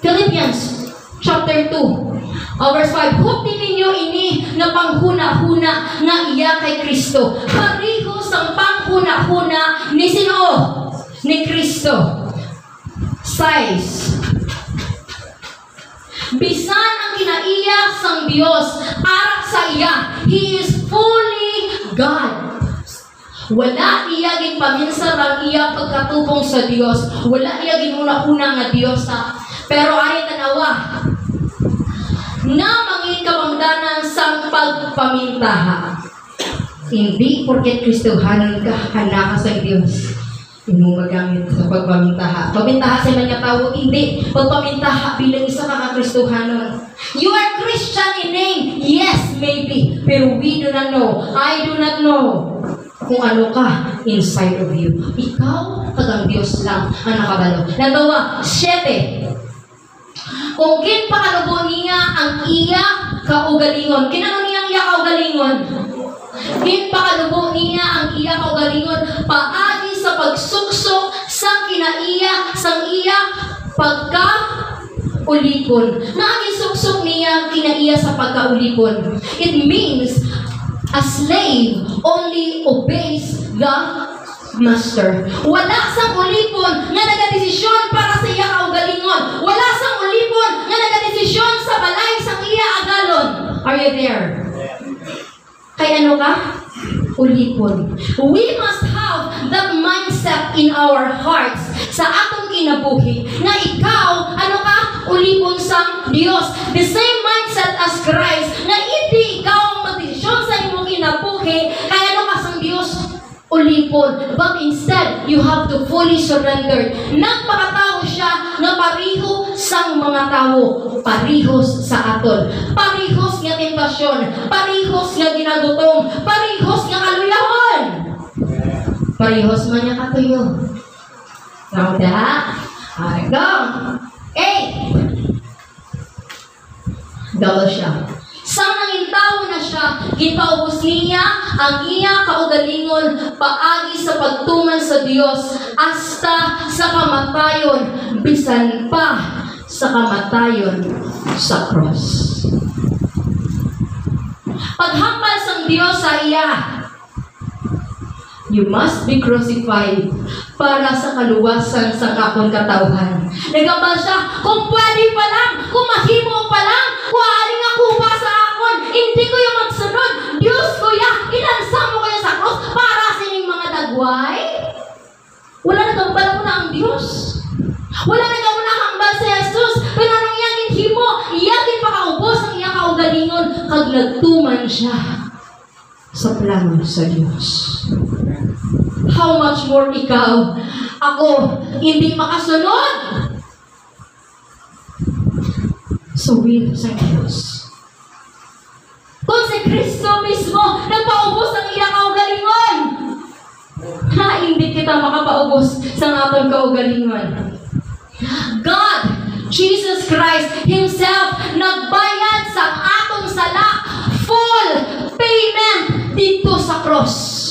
Philippians chapter 2, verse 5. Huptin ninyo ini nga panghuna-huna nga iya kay Kristo. Pariho sang panghuna-huna ni sino? Ni Kristo. Size. Bisan ang kinaiya sang Dios arak sa iya. He is fully God. Wala iya gin paminsar ang iya pagkatubong sa Dios. Wala iya gin una-una nga Dios ha. Pero ay tanawa na mangin kamangdanan sang pagpamintaha. Hindi porket Kristohanon ka, hana ka sa Dios. Hindi mo magamit sa pagpamintaha. Pagpamintaha sa mga tao, hindi. Pagpamintaha bilang isa ka ka-Kristohanon. You are Christian in name. Yes, maybe. Pero we do not know. I do not know kung ano ka inside of you. Ikaw, tagang Diyos lang ang nakabalo. Natawa, 7. Kung ginpakalubo niya ang iya kaugalingon. Kinano niya ang iya kaugalingon? Ginpakalubo niya ang iya kaugalingon. Paagi sa pagsuksok sa kinaiya, sang iya pagkaulipon. Naagisuksok niya ang kinaiya sa pagkaulipon. It means a slave only obeys the master. Wala sang ulipon nga nagadesisyon para sa iya kaugalingon. Wala sang ulipon nga nagadesisyon sa balay sang iya agalon. Are you there? Kaya ano ka? Ulipon. We must have that mindset in our hearts sa atong kinabuhi na ikaw, ano ka? Ulipon sa Dios. The same mindset as Christ na hindi ikaw ang magdesisyon sa imong kinabuhi kaya ano ka sang Dios? Ulipon. But instead, you have to fully surrender. Nagpakatao siya na pariho sang mga tao. Parihos sa aton. Parihos nga tentasyon. Parihos nga ginagutom. Parihos nga kaluyahon. Parihos man niya katuyo. Now that, go. 8. Double siya. Sang nangintaw na siya, gipaubos niya ang iya kaugalingon paagi sa pagtuman sa Dios hasta sa kamatayon, bisan pa sa kamatayon sa cross. Paghambal sang Dios sa iya, you must be crucified para sa kaluwasan sa akong katawhan. Nagambal siya, kung pwede pa lang, kung mahimo pa lang, kung aling ako pa sa akon, hindi ko yung magsunod. Diyos ko ya, inansa mo kayo sa cross para sa inyong mga dagway. Wala nagambal ko na ang Diyos. Wala na ka muna hambal sa Jesus. Pero anong iyagin himo? Iyagin pakaubos ang iya kaugalingon. Kag nagtuman siya sa plano sa Diyos. How much more ikaw? Ako, hindi makasunod sa will sa Diyos. Kung si Kristo mismo nagpaubos ang iyang kaugalingon, hindi kita makapaubos sa atong kaugalingon. God, Jesus Christ Himself, nagbayad sa atong sala, full payment dito sa cross.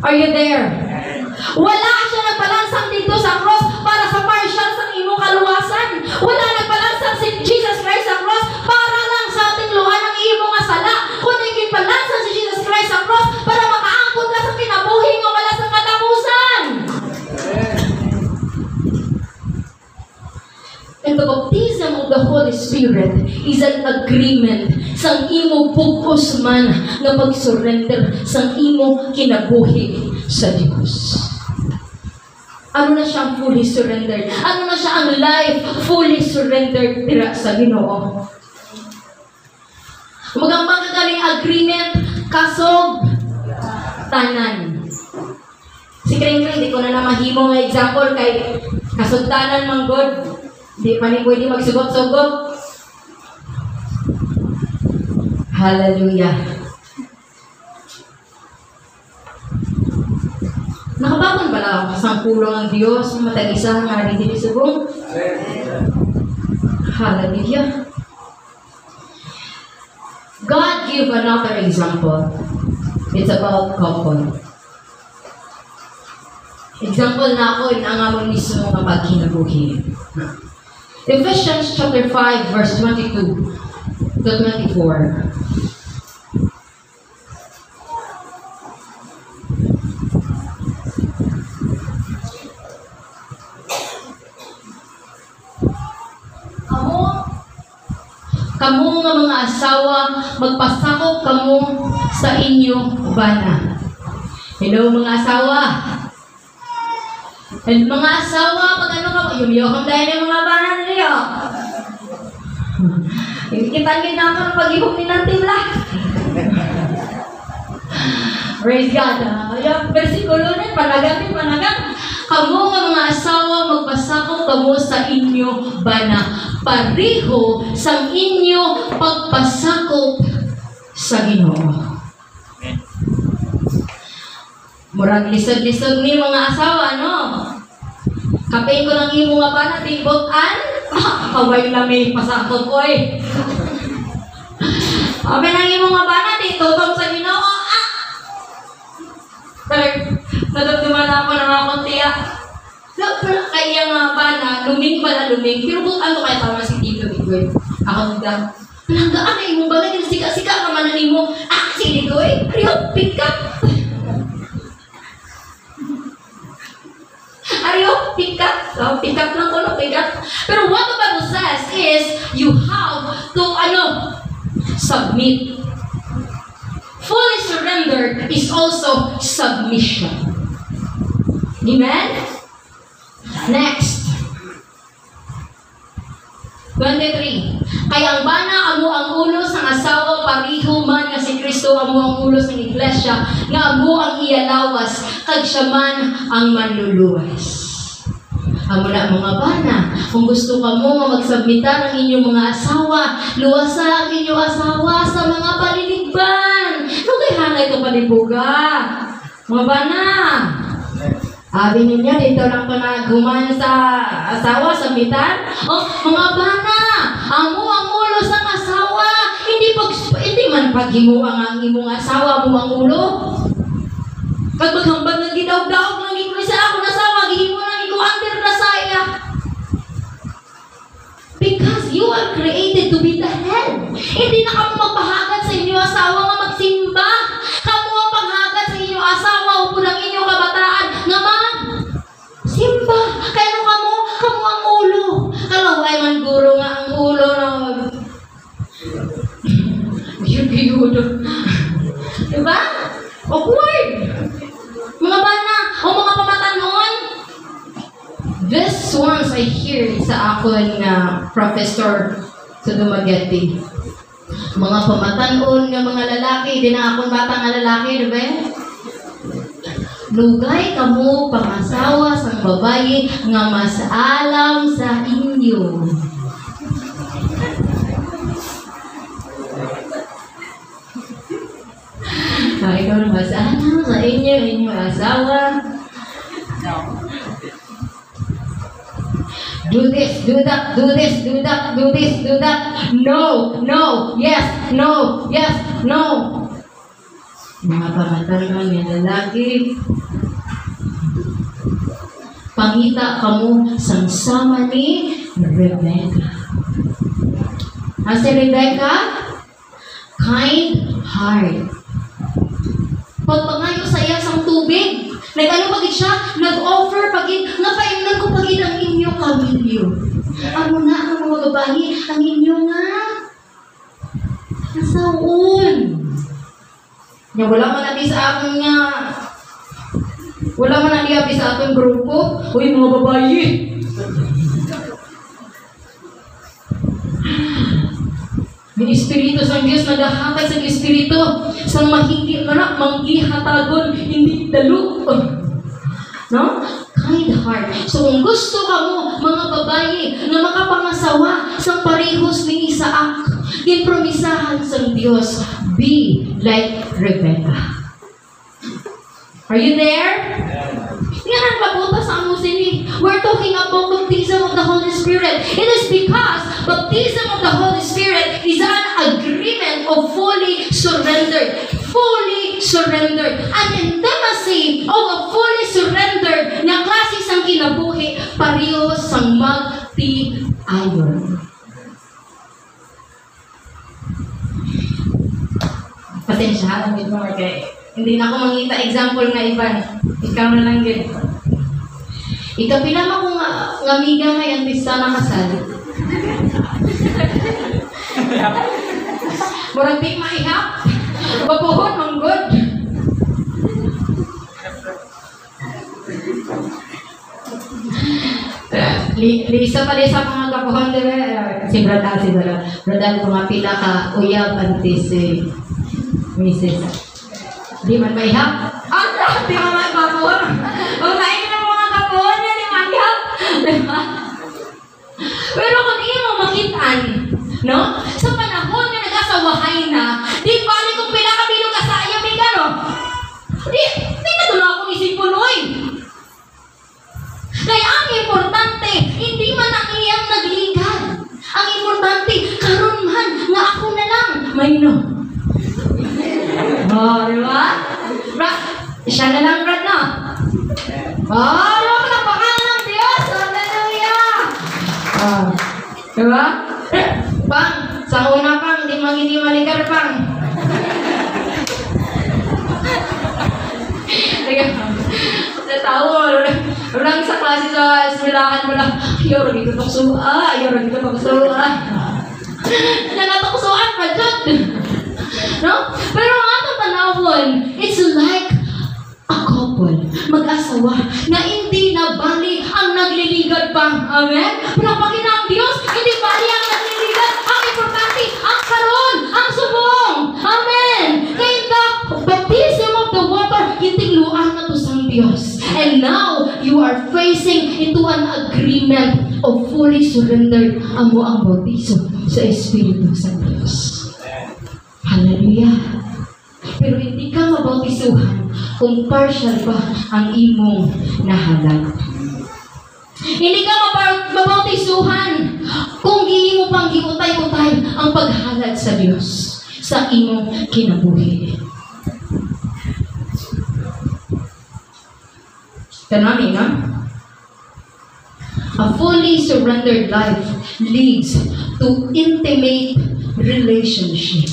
Are you there? Wala siya nagpalansang dito sa cross para sa partial sa imong kaluwasan. Wala nagpalansang si Jesus Christ sa cross para lang sa ating luha ng imong sala. Kung nagpalansang si Jesus Christ sa cross para makaangkot ka sa kinabuhi mo wala sa katapusan. And the baptism of the Holy Spirit is an agreement sang imo pugos man nga pag-surrender sang imo kinabuhi sa Diyos. Ano na siyang fully surrendered? Ano na siya ang life fully surrendered dira sa Ginoo? Magambang kagaling agreement kasog tanan. Si Kring-Kring, di ko na mahimo nga example kay kasog tanan man God. Di pa ni pwede magsugot-sugot. Hallelujah. Nakabangon ba lang sa pulong ng Diyos ng matag-isa nga rin dito subong? Hallelujah. God give another example. It's about couple. Example na ako in ang among mismo nga pagkinabuhi. Ephesians chapter 5 verse 22 to 24. Kamu nga mga asawa, magpasakop kamu sa inyo bana. Hello mga asawa. And mga asawa, pag ano ka, yumiyokam dahil yung mga bana niyo. Kita-kita ako ng pag-ibok ni Nantila. Praise God. Yung versikulo na, panagang. Kamu nga mga asawa, magpasakop kamu sa inyo bana. Pareho sa inyo pagpasakop sa Ginoo. Murag lisod-lisod ni mga asawa, no? Kapain ko ng imo nga bana, tibotan. Kaway na may pasakop ko eh. Kapain ng imo nga bana, titutong sa Ginoo. Nadagduman ako ng akong tiya. Kaya nga bana, luming. Pero kung ano kaya tama si Tito Ligoy? Ako nagdang, palanggaan na imong bagay, sika-sika ka man mo. Si Ligoy, ariyo, pick up. Ariyo, pick up. So, pick up lang ko, no, pick up. Pero what the Bible says is, you have to, submit. Fully surrendered is also submission. Amen? Next. 23. Kaya ang bana amo ang ulo sa asawa pareho man nga si Kristo amo ang ulo sa iglesia nga amo ang iyalawas kag siya man ang manluluwas. Amo na mga bana, kung gusto ka mo nga magsabmitan ang inyong mga asawa, luwasa ang inyong asawa sa mga paliligban. Kaya hangay ito palibuga. Mga bana, sabi ninyo, dito lang ko na gumawa sa asawa, sa mitan. Mga bana, amo ang ulo sa asawa. Hindi man paghimuang ang imong asawa mo ang ulo. Pag maghambag ng gidaw-daw ng ikoy sa akong asawa, gihimo ng iko under na saya. Because you are created to be the head. Hindi na kamo magpahagad sa inyong asawa nga magsimba. Kamo ang panghagat sa inyong asawa o pulang inyong kabataan nga simba. Kaya nung kamo ang ulo. Kalaway man guro nga ang ulo na yun. Diba? Awkward. Mga bana o mga pamatanon. These ones hear sa akon nga professor sa Dumaguete. Mga pamatanon nga mga lalaki, di na akong bata nga lalaki, diba? Lugay kamo pangasawa sa babae nga mas alam sa inyo. Ikaw na mas alam sa inyo, inyong asawa. Do this, do that, do this, do that, do this, do that. No, no, yes, no, yes, no. Mga pamatanon nga lalaki, pangita kamo sang sama ni Rebecca. Si Rebecca, kind heart. Pagpangayo sa iya sang tubig, nag-ano pagid siya, nag-offer pagid, nga paimnan ko pagid ang inyo kamilyo. Ano na ang mga babae, ang inyo nga nasaon. Nga wala man natin sa akin nga, wala man natin sa aking grupo. Uy, mga babae! May Espiritu sa Diyos, naghahatag sa Espiritu, sa mahigit na manghihatagon, hindi dalo. No? Kind heart. So, kung gusto ka mo, mga babae, na makapangasawa sa parehos ni Isaac, impromisahan sa Diyos, be like Rebecca. Are you there? Yan ang papunta sa amusin. We're talking about baptism of the Holy Spirit. It is because baptism of the Holy Spirit is an agreement of fully surrendered. Fully surrendered. An intimacy of a fully surrendered na klase sang kinabuhi pareho sang magti-ayon. Pasensya, alam mo kay hindi na ako mangita example nga iban. Ikaw na lang din. Ikapila mo kung ngamiga nga yan, pista na kasal. Murag di maihap. Babuhon, manggod. Lisa pa rin sa mga kapuhan, diba? Si Bradal, pumapila ka, uyab, antes si Mrs. Di man maihap? Di man maipapon. Huwag naingin ng mga kapuhan niya, di maihap. Diba? Pero kung iyo mo makitaan, no? Sa panahon na nag-asawahay na, di bali kung pinakabilog ka sa iyo, may gano? Di na doon akong isipunoy. Kaya ang importante, hindi man ang iyang nagligan. Ang importante, karon man, nga ako na lang. May no. Oh, di ba? Siya na lang, Brad, no? Oh, di ba? Napakaan ng Diyos! Hallelujah! Oh, di ba? Pang, sa una pang, hindi maligar, pang. Natawa, orang sa klase sa eskwelahan mo lang, ayaw, dito tuksuan, ayaw, dito tuksuan. Nanatuksuan pa dyan. No? Pero ang atong tanawon, it's like a couple, mag-asawa, na hindi na bali ang nagliligad pa. Amen? Pinapakin ang Diyos, hindi bali ang nagliligad. Ang importante, ang karon, ang subong. Amen? Kaya the baptism of the water, itingluan na to sa Diyos. And now, you are facing into an agreement of fully surrendered amo ang bautismo sa Espiritu sa Diyos. Hallelujah. Pero hindi ka mabautisuhan kung partial ba ang imong nahalal. Hindi ka mabautisuhan kung giimo pang giutay-utay ang paghalad sa Diyos sa imong kinabuhi. Kanami, no? A fully surrendered life leads to intimate relationship.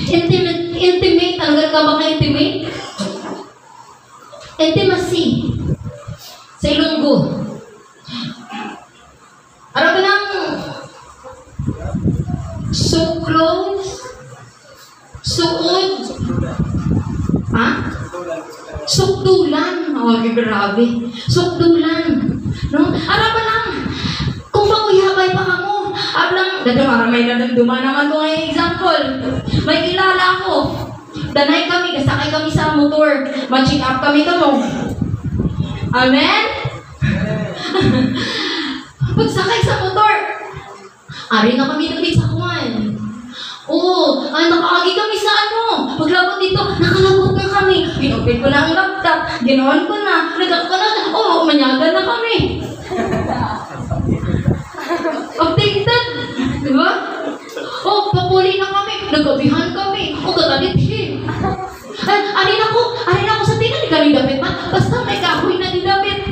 Intimate, ano ka ba ka-intimate? Intimacy. Sa Ilonggo. Ano ba lang? So close? Suod? Ha? Sukdulan. Oh, grabe. Sukdulan. No? Ano ba lang? May nadamduma naman ko ngayong example. May kilala ako. Danay kami, kasakay kami sa motor. Ma-check up kami kamo. Amen? Pagsakay sa motor, ari na kami dito sa kuwan. Oo, nakaagi kami sa ano. Paglabot dito, nakalabot na kami. Pinupit ko na ang laptop. Ginawan ko na. Nagak ko na. Oo, manyagan na kami. Updated. Diba? Oh, papuli na kami. Nagabihan kami. O, katalit siya. Arin ako sa tingin. Di kami dapit man. Basta may kahoy na dinapit.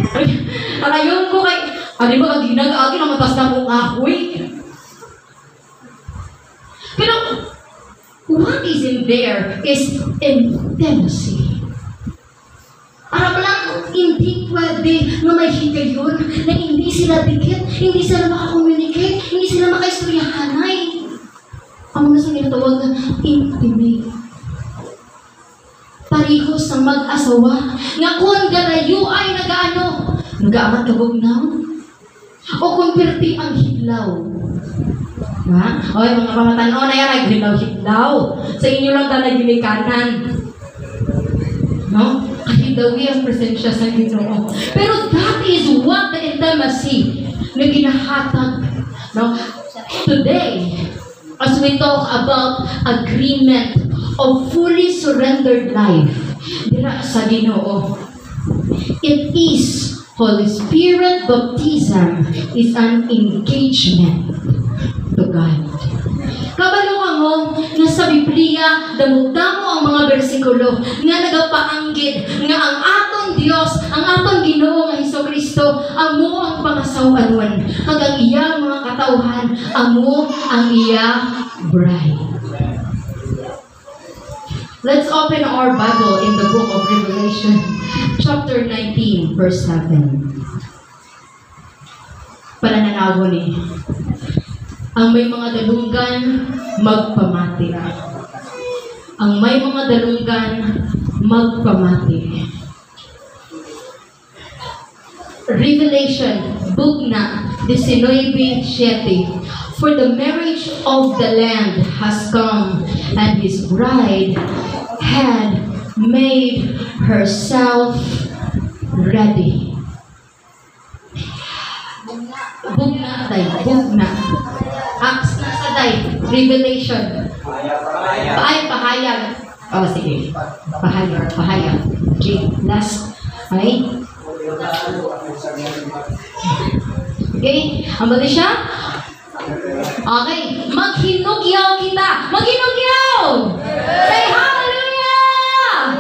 Arayon ko kay... Arin ba kaginag-agi na matas na kong kahoy? Pero, what is in there is intimacy. Para lang, hindi pwede na may higayon na hindi sila dikit, hindi sila makakommunicate, hindi sila makaistoryahanay. Ang mga sa ginatawag na intimate. Parihos sa mag-asawa nga kung galayo ay nag-ano, nag-aamat kabog na o kung perti ang hidlaw. Ha? Oy, mga pamatanon na yan, naghilaw-hilaw. Sa inyo lang talaga ginikanan. No? Kahidawi ang presensya sa Ginoo. Pero that is what the intimacy na ginahatag. No? Today, as we talk about agreement of fully surrendered life, dira sa Ginoo, it is Holy Spirit baptism is an engagement to God. Kabalo ka mo nga sa Biblia, damog-damo ang mga bersikulo nga nagapaanggid nga ang aton Dios, ang aton Ginoo nga Hesukristo, amo ang pangasawanon, kag ang iyang mga katauhan, amo ang iya bride. Let's open our Bible in the book of Revelation, chapter 19, verse 7. Panananago ni. Ang may mga dalunggan, magpamati. Ang may mga dalunggan, magpamati. Revelation, book na, 19:7. For the marriage of the Lamb has come, and His bride had made herself ready. Book na, day. Book na. Acts na sa day. Revelation. Pahayag. Oh, sige. Pahayag. Okay, last. Okay? Okay, ang bali siya? Okay, maghinugyaw kita. Maghinugyaw! Say hallelujah!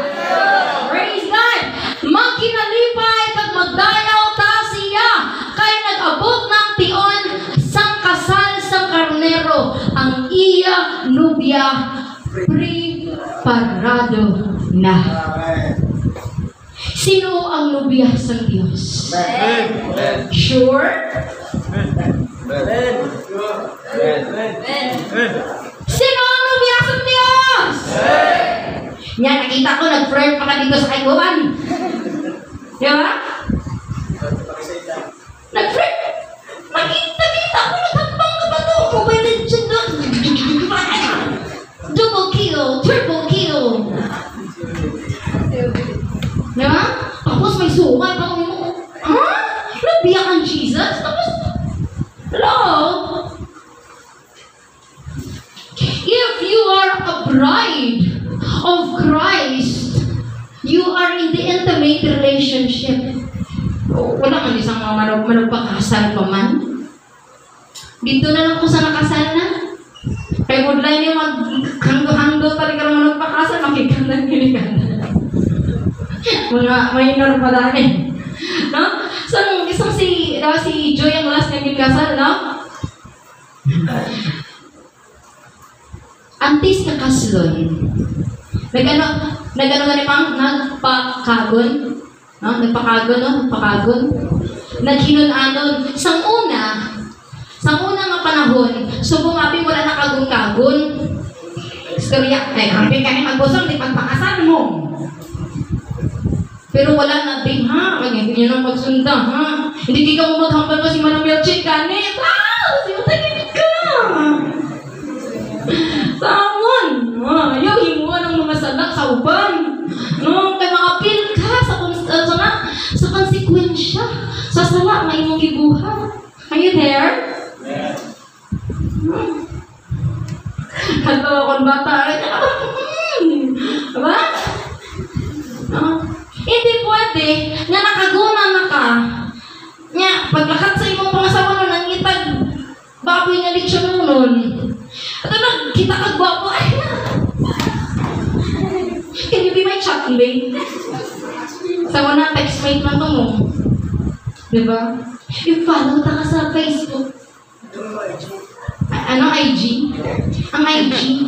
Praise God! Magkinalipay kag magdayaw ta siya kay nag-abot ng tion sang kasal sang karnero ang iya nubya preparado na. Sino ang nubya sang Diyos? Sure? Sino ang nubya sang Diyos? Yan, nakita ko, nag-flirt pa ka dito sa kaiguan. Di ba? Nag-flirt. Nakita ko, naghambang ka ba ito? Mobile Legend na. Double kill, triple kill. Di ba? Tapos may sumay pa kung mo. Ha? Nagbiyak ang Jesus? Tapos, hello? If you are a bride of Christ, you are in the intimate relationship. Wala man isang mga managpakasal pa man. Dito na lang ko sa nakasal na. Kaya kung lang niya maghanggo-hanggo talaga ng managpakasal, makikanda ginikanda. Mga minor pa dahil. No? So, isang si Joy ang last na kasal, no? Antis ka kaslon. Nagano nga ni Pang? Nagpakagon? No? Nagpakagon? Naghinon-anon. Sang una nga panahon, subong api wala nakagun-kagun. Istorya, kay hamping kami magbusong, di pagpakasal mo. Pero wala na din, ha? Ganyan nyo nang pagsunda, ha? Hindi ka mo maghambal pa si Manong Melchik, ganit, ha? Sino tayo ka? Are you there? Kanto akong bata. Diba? Hindi pwede nga nakaguna na ka. Nga, paglakat sa imong pangasawa nun, ang itag baboy nga litsyon nun. At ano, kita kagwapo. Can you be my chocolate? Sa na text mate man to mo. Diba? I-follow ta ka sa Facebook. Ano IG? Ang IG?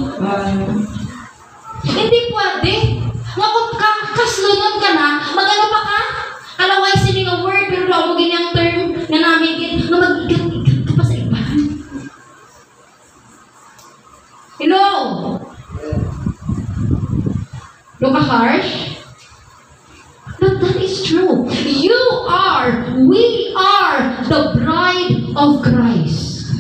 Hindi pwede. Nga kung kaslunod ka na, magano pa ka? Kalaway sini nga word, pero wala mo ganyang term na namigit, na mag-igat-igat ka pa sa iba. Hello? Look harsh? But that is true. We are the bride of Christ.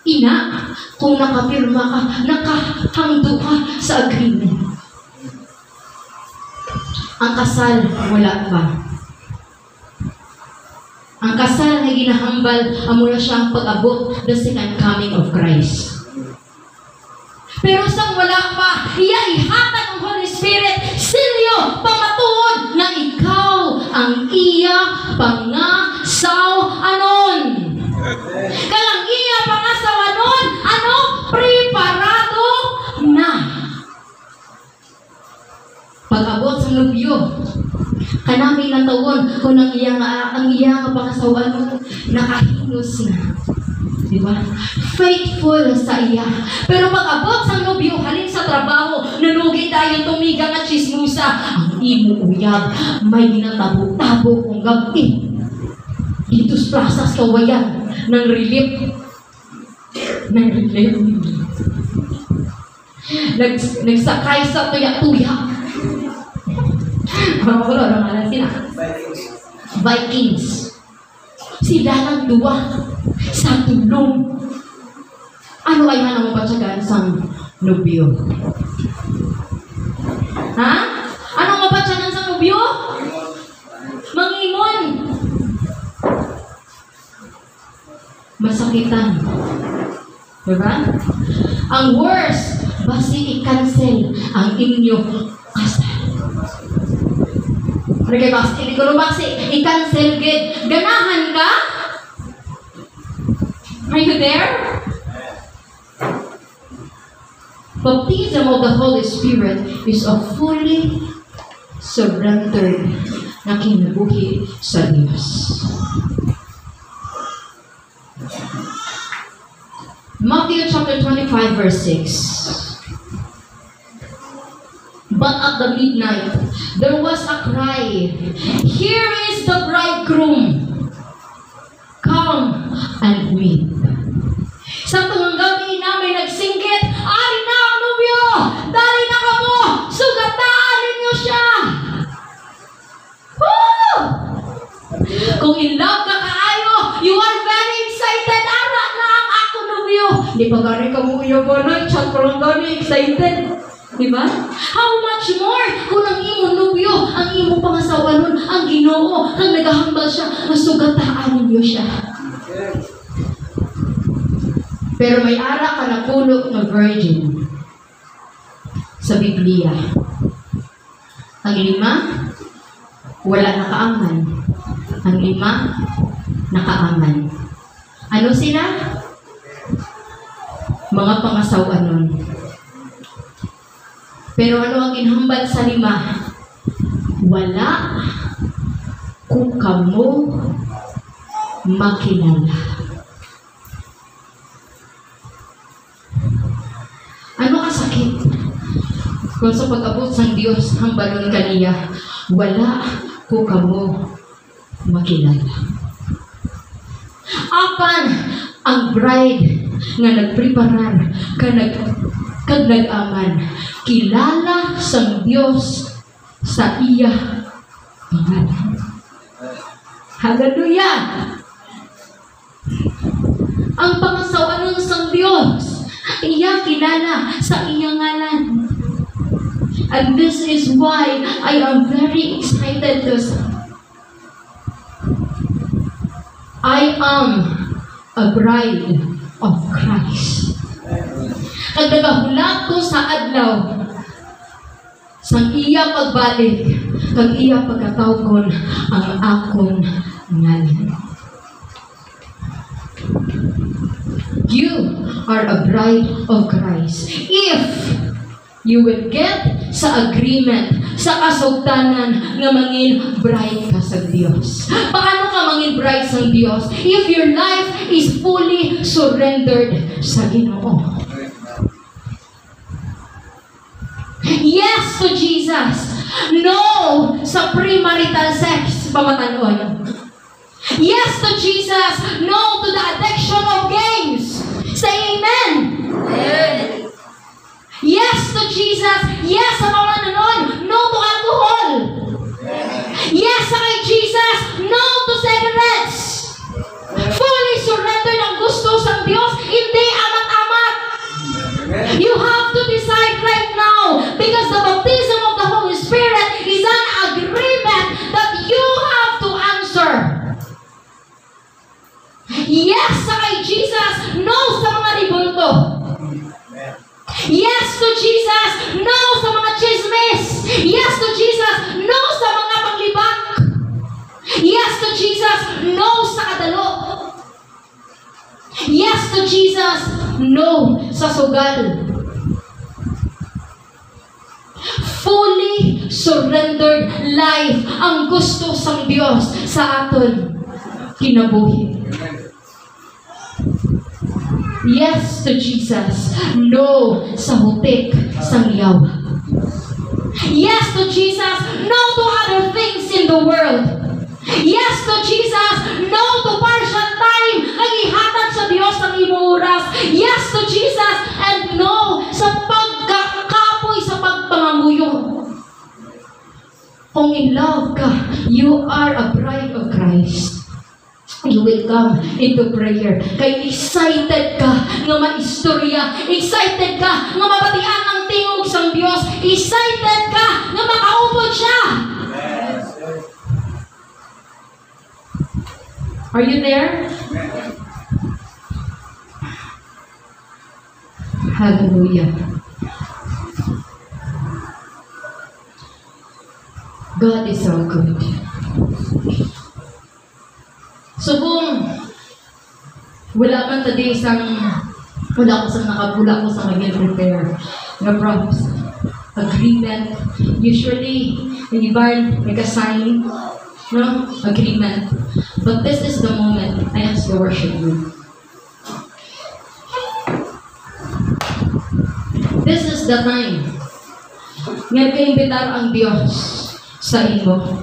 Ina, kung nakapirma ka, nakahangdo ka sa agreement. Ang kasal, wala pa. Ang kasal na ginahambal, amula siyang pag-abot the second coming of Christ. Pero sang wala pa, iya ihatag ang Holy Spirit, silyo, pamatuod na ikaw ang iya pangasawanon. Kalang iya pangasawanon, ano? Preparado na. Pag-abot sa nobyo, kanami lang tawon kung ang iya nga pangasawanon, nakahinos na. Diba? Faithful sa iya. Pero pag-abot sa nobyo, halin sa trabaho, nalugi tayo tumigang at chismusa, ang imo uyab, may ginatabo-tabo kong gabi. Itus plasas kawayan ng relief. Nagsakay sa tuya-tuya. Mga kulo, naman sila. Vikings. Sila ng duwa sa tulong. Ano ay hanang mapatsagaan sa nobyo? Ha? Anong mapatsagaan sa nobyo? Mangimon. Masakitan. Diba? Ang worst, basi i-cancel ang inyo kasal. Porque basi, i-cancel gid. Ganahan ka? Are you there? Baptism of the Holy Spirit is a fully surrendered na kinabuhi sa Diyos. Matthew chapter 25 verse 6. But at the midnight, there was a cry, "Here is the bridegroom. Come and meet." Sa tungang gabi namin nagsingkit, "Ari na ang nobyo! Dali na kamo! Sugataan ninyo siya!" Woo! Kung in love ka kaayo, you are very excited. Ara na ang ako nobyo. Di ba gani ka mo iyo ba? Chat ko lang gani excited. Diba? How much more kung ang imo nobyo, ang imo pangasawanon, ang Ginoo, ang nagahambal siya, masugataan ninyo siya. Pero may ara ka na puno ng virgin sa Biblia. Ang 5, wala nakaaman. Ang 5, nakaaman. Ano sila? Mga pangasawanon. Pero ano ang inhambal sa 5? Wala kung kamo makilala. Ano kasakit? Kung sa pag-abot sa Diyos, hambalon kaniya, wala kung kamo makilala. Apan ang bride nga nagpreparar kag nag-aman, kilala sa Diyos sa iya pangalan. Hallelujah! Ang pangasawanon sa Diyos, iya kilala sa iya ngalan. And this is why I am very excited to say, I am a bride of Christ. Kag nagahulat ko sa adlaw sang iya pagbalik, kag iya pagkatawgon ang akong ngalan. You are a bride of Christ. If you will get sa agreement, sa kasugtanan nga mangin bride ka sa Dios. Paano ka mangin bride sa Dios? If your life is fully surrendered sa Ginoo. Yes to Jesus. No sa premarital sex, pamatanon. Yes to Jesus. No to the addiction of games. Say amen. Amen. Yes to Jesus. Yes sa pamatanon. No to alcohol. Yes sa kay Jesus. No to cigarettes. Fully surrendered ang gusto sa Diyos. Hindi amat-amat. You have to decide right now, because the baptism of the Holy Spirit is an agreement that you have to answer. Yes sa kay Jesus, no sa mga ribulto. Yes to Jesus, no sa mga chismis. Yes to Jesus, no sa mga paglibak. Yes to Jesus, no sa kadalo. Yes to Jesus, no sa sugal. Fully surrendered life ang gusto sang Dios sa aton kinabuhi. Yes to Jesus, no sa hutik sang yawa. Yes to Jesus, no to other things in the world. Yes to Jesus, no to partial time ang ihatag sa Dios ang imong oras. Yes to Jesus, and no sa pagkakapoy sa pagpangamuyo. Kung in love ka, you are a bride of Christ. You will come into prayer. Kay excited ka nga maistorya. Excited ka nga mabatian ang tingog sang Dios. Excited ka nga makaupod siya. Are you there? Hallelujah. God is so good. So kung wala man today wala ko sa mag-prepare na promise, agreement, usually yung iban nag-assign, no? Agreement. But this is the moment I ask to worship you. This is the time nga ka-imbitar ang Diyos sa imo.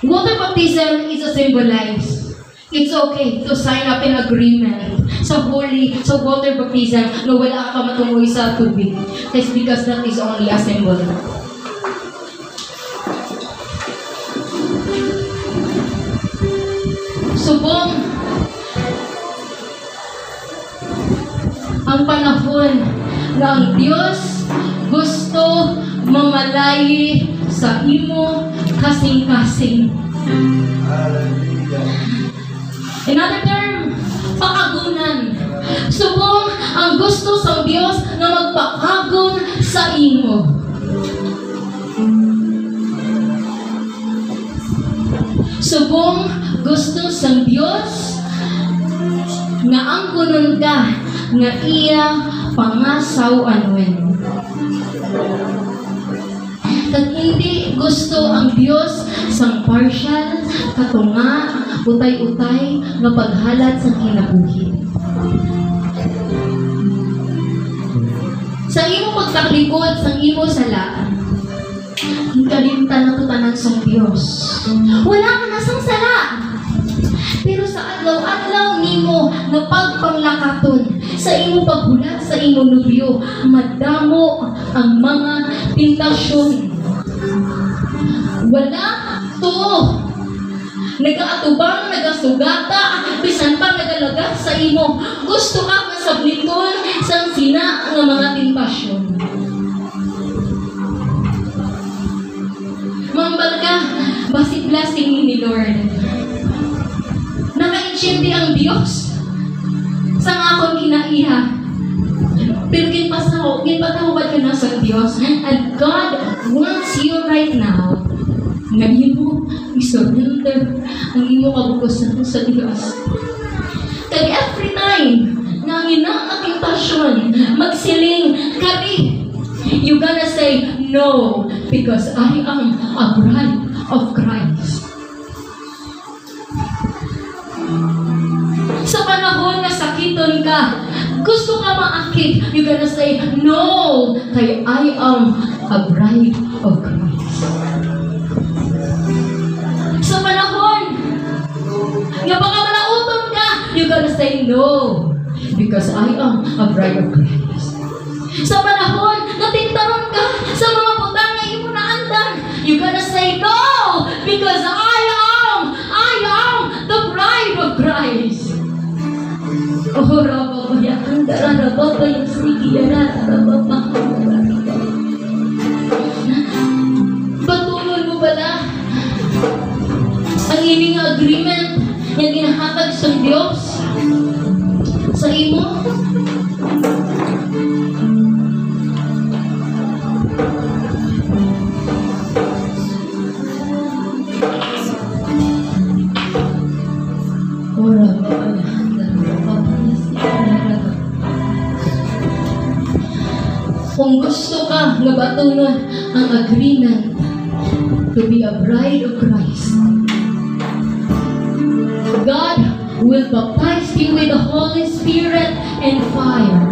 Water baptism is a symbolize. It's okay to sign up in agreement sa water baptism na wala ka matungoy sa tubig. That's because that is only a symbol. Subong ang panahon na ang Diyos gusto mamalayi sa imo kasing-kasing. Another term, pakagunan. Subong ang gusto sa Diyos na magpakagon sa imo. Subong gusto sa Diyos nga ang kunon ka nga iya pangasaw anuin. Kag hindi gusto ang Diyos sang partial, katunga, utay-utay nga paghalat sa kinabuhi. Sa imo pagtaklikod, sang imo sala, kalimtan na tutanan sang Diyos. Wala ka na sang sala. Pero sa adlaw-adlaw nimo na pagpanglakaton, sa imo paghulat sa imo nubyo, madamo ang mga tentasyon. Wala to. Nagaatubang, nagasugata, bisan pa nagalaga sa imo. Gusto ka masabliton sang sina nga mga tentasyon. Mambal ka, basit blessing ni Lord. Naka-in siyempre ang Diyos sa akong kinaiha. Pero ginpatawad ka na sa Diyos. And God wants you right now nga imo i-surrender ang imo kabukusan sa Diyos. Kag every time nga aking passion, magsiling, kari, you gonna say, no, because I am a bride of Christ. Sa panahon na sakiton ka, gusto ka maakit, you gonna say, no, kay I am a bride of Christ. Sa panahon nga baka malauton ka, you gonna say, no, because I am a bride of Christ. Sa panahon na tintaron ka sa mga butang na imo naandan, you gonna say, no, because I am the bride of Christ. Oh, Rabba, yakan dara, Rabba, yung sige, Rabba, patuloy mo bala ang ining agreement yung ginahatag sa Diyos sa imo? Kung gusto ka nga batunon ang agreement to be a bride of Christ, God will baptize you with the Holy Spirit and fire.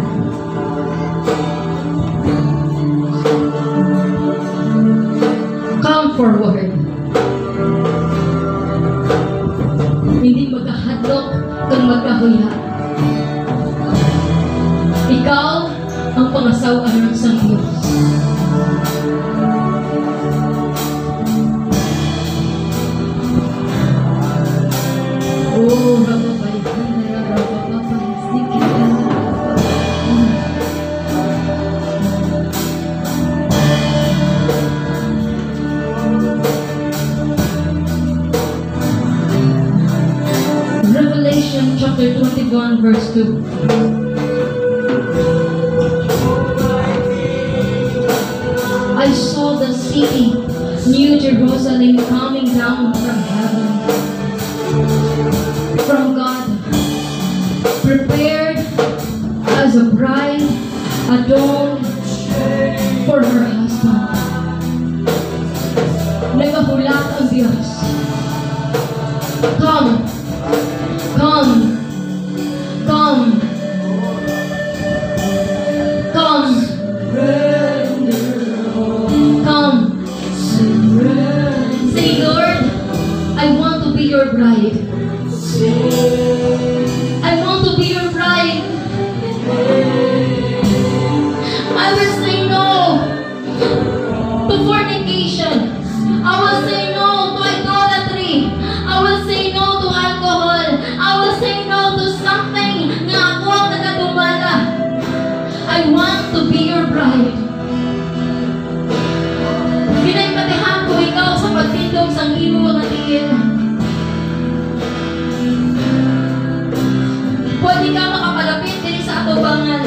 Come forward. Hindi magkahadlok kung magkahuya. Ikaw ang pangasawa ng isang Diyos. Oh, Rababay, Rababay, sige. Revelation chapter 21 verse 2. I saw the city, New Jerusalem, coming down from heaven, from God, prepared as a bride adorned for her husband. Nagahulak ang Diyos. Come, come, come, come. Come. Say, Lord, I want to be your bride. I want to be your bride. I will say no to fornication. I will say no to idolatry. I will say no to alcohol. I will say no to something na ako ang nagdumala. I want to be your bride. Pinagpatihan ko ikaw sa pagtindog sa imo mga tingin. Pwede ka makapalapit din sa atubangan.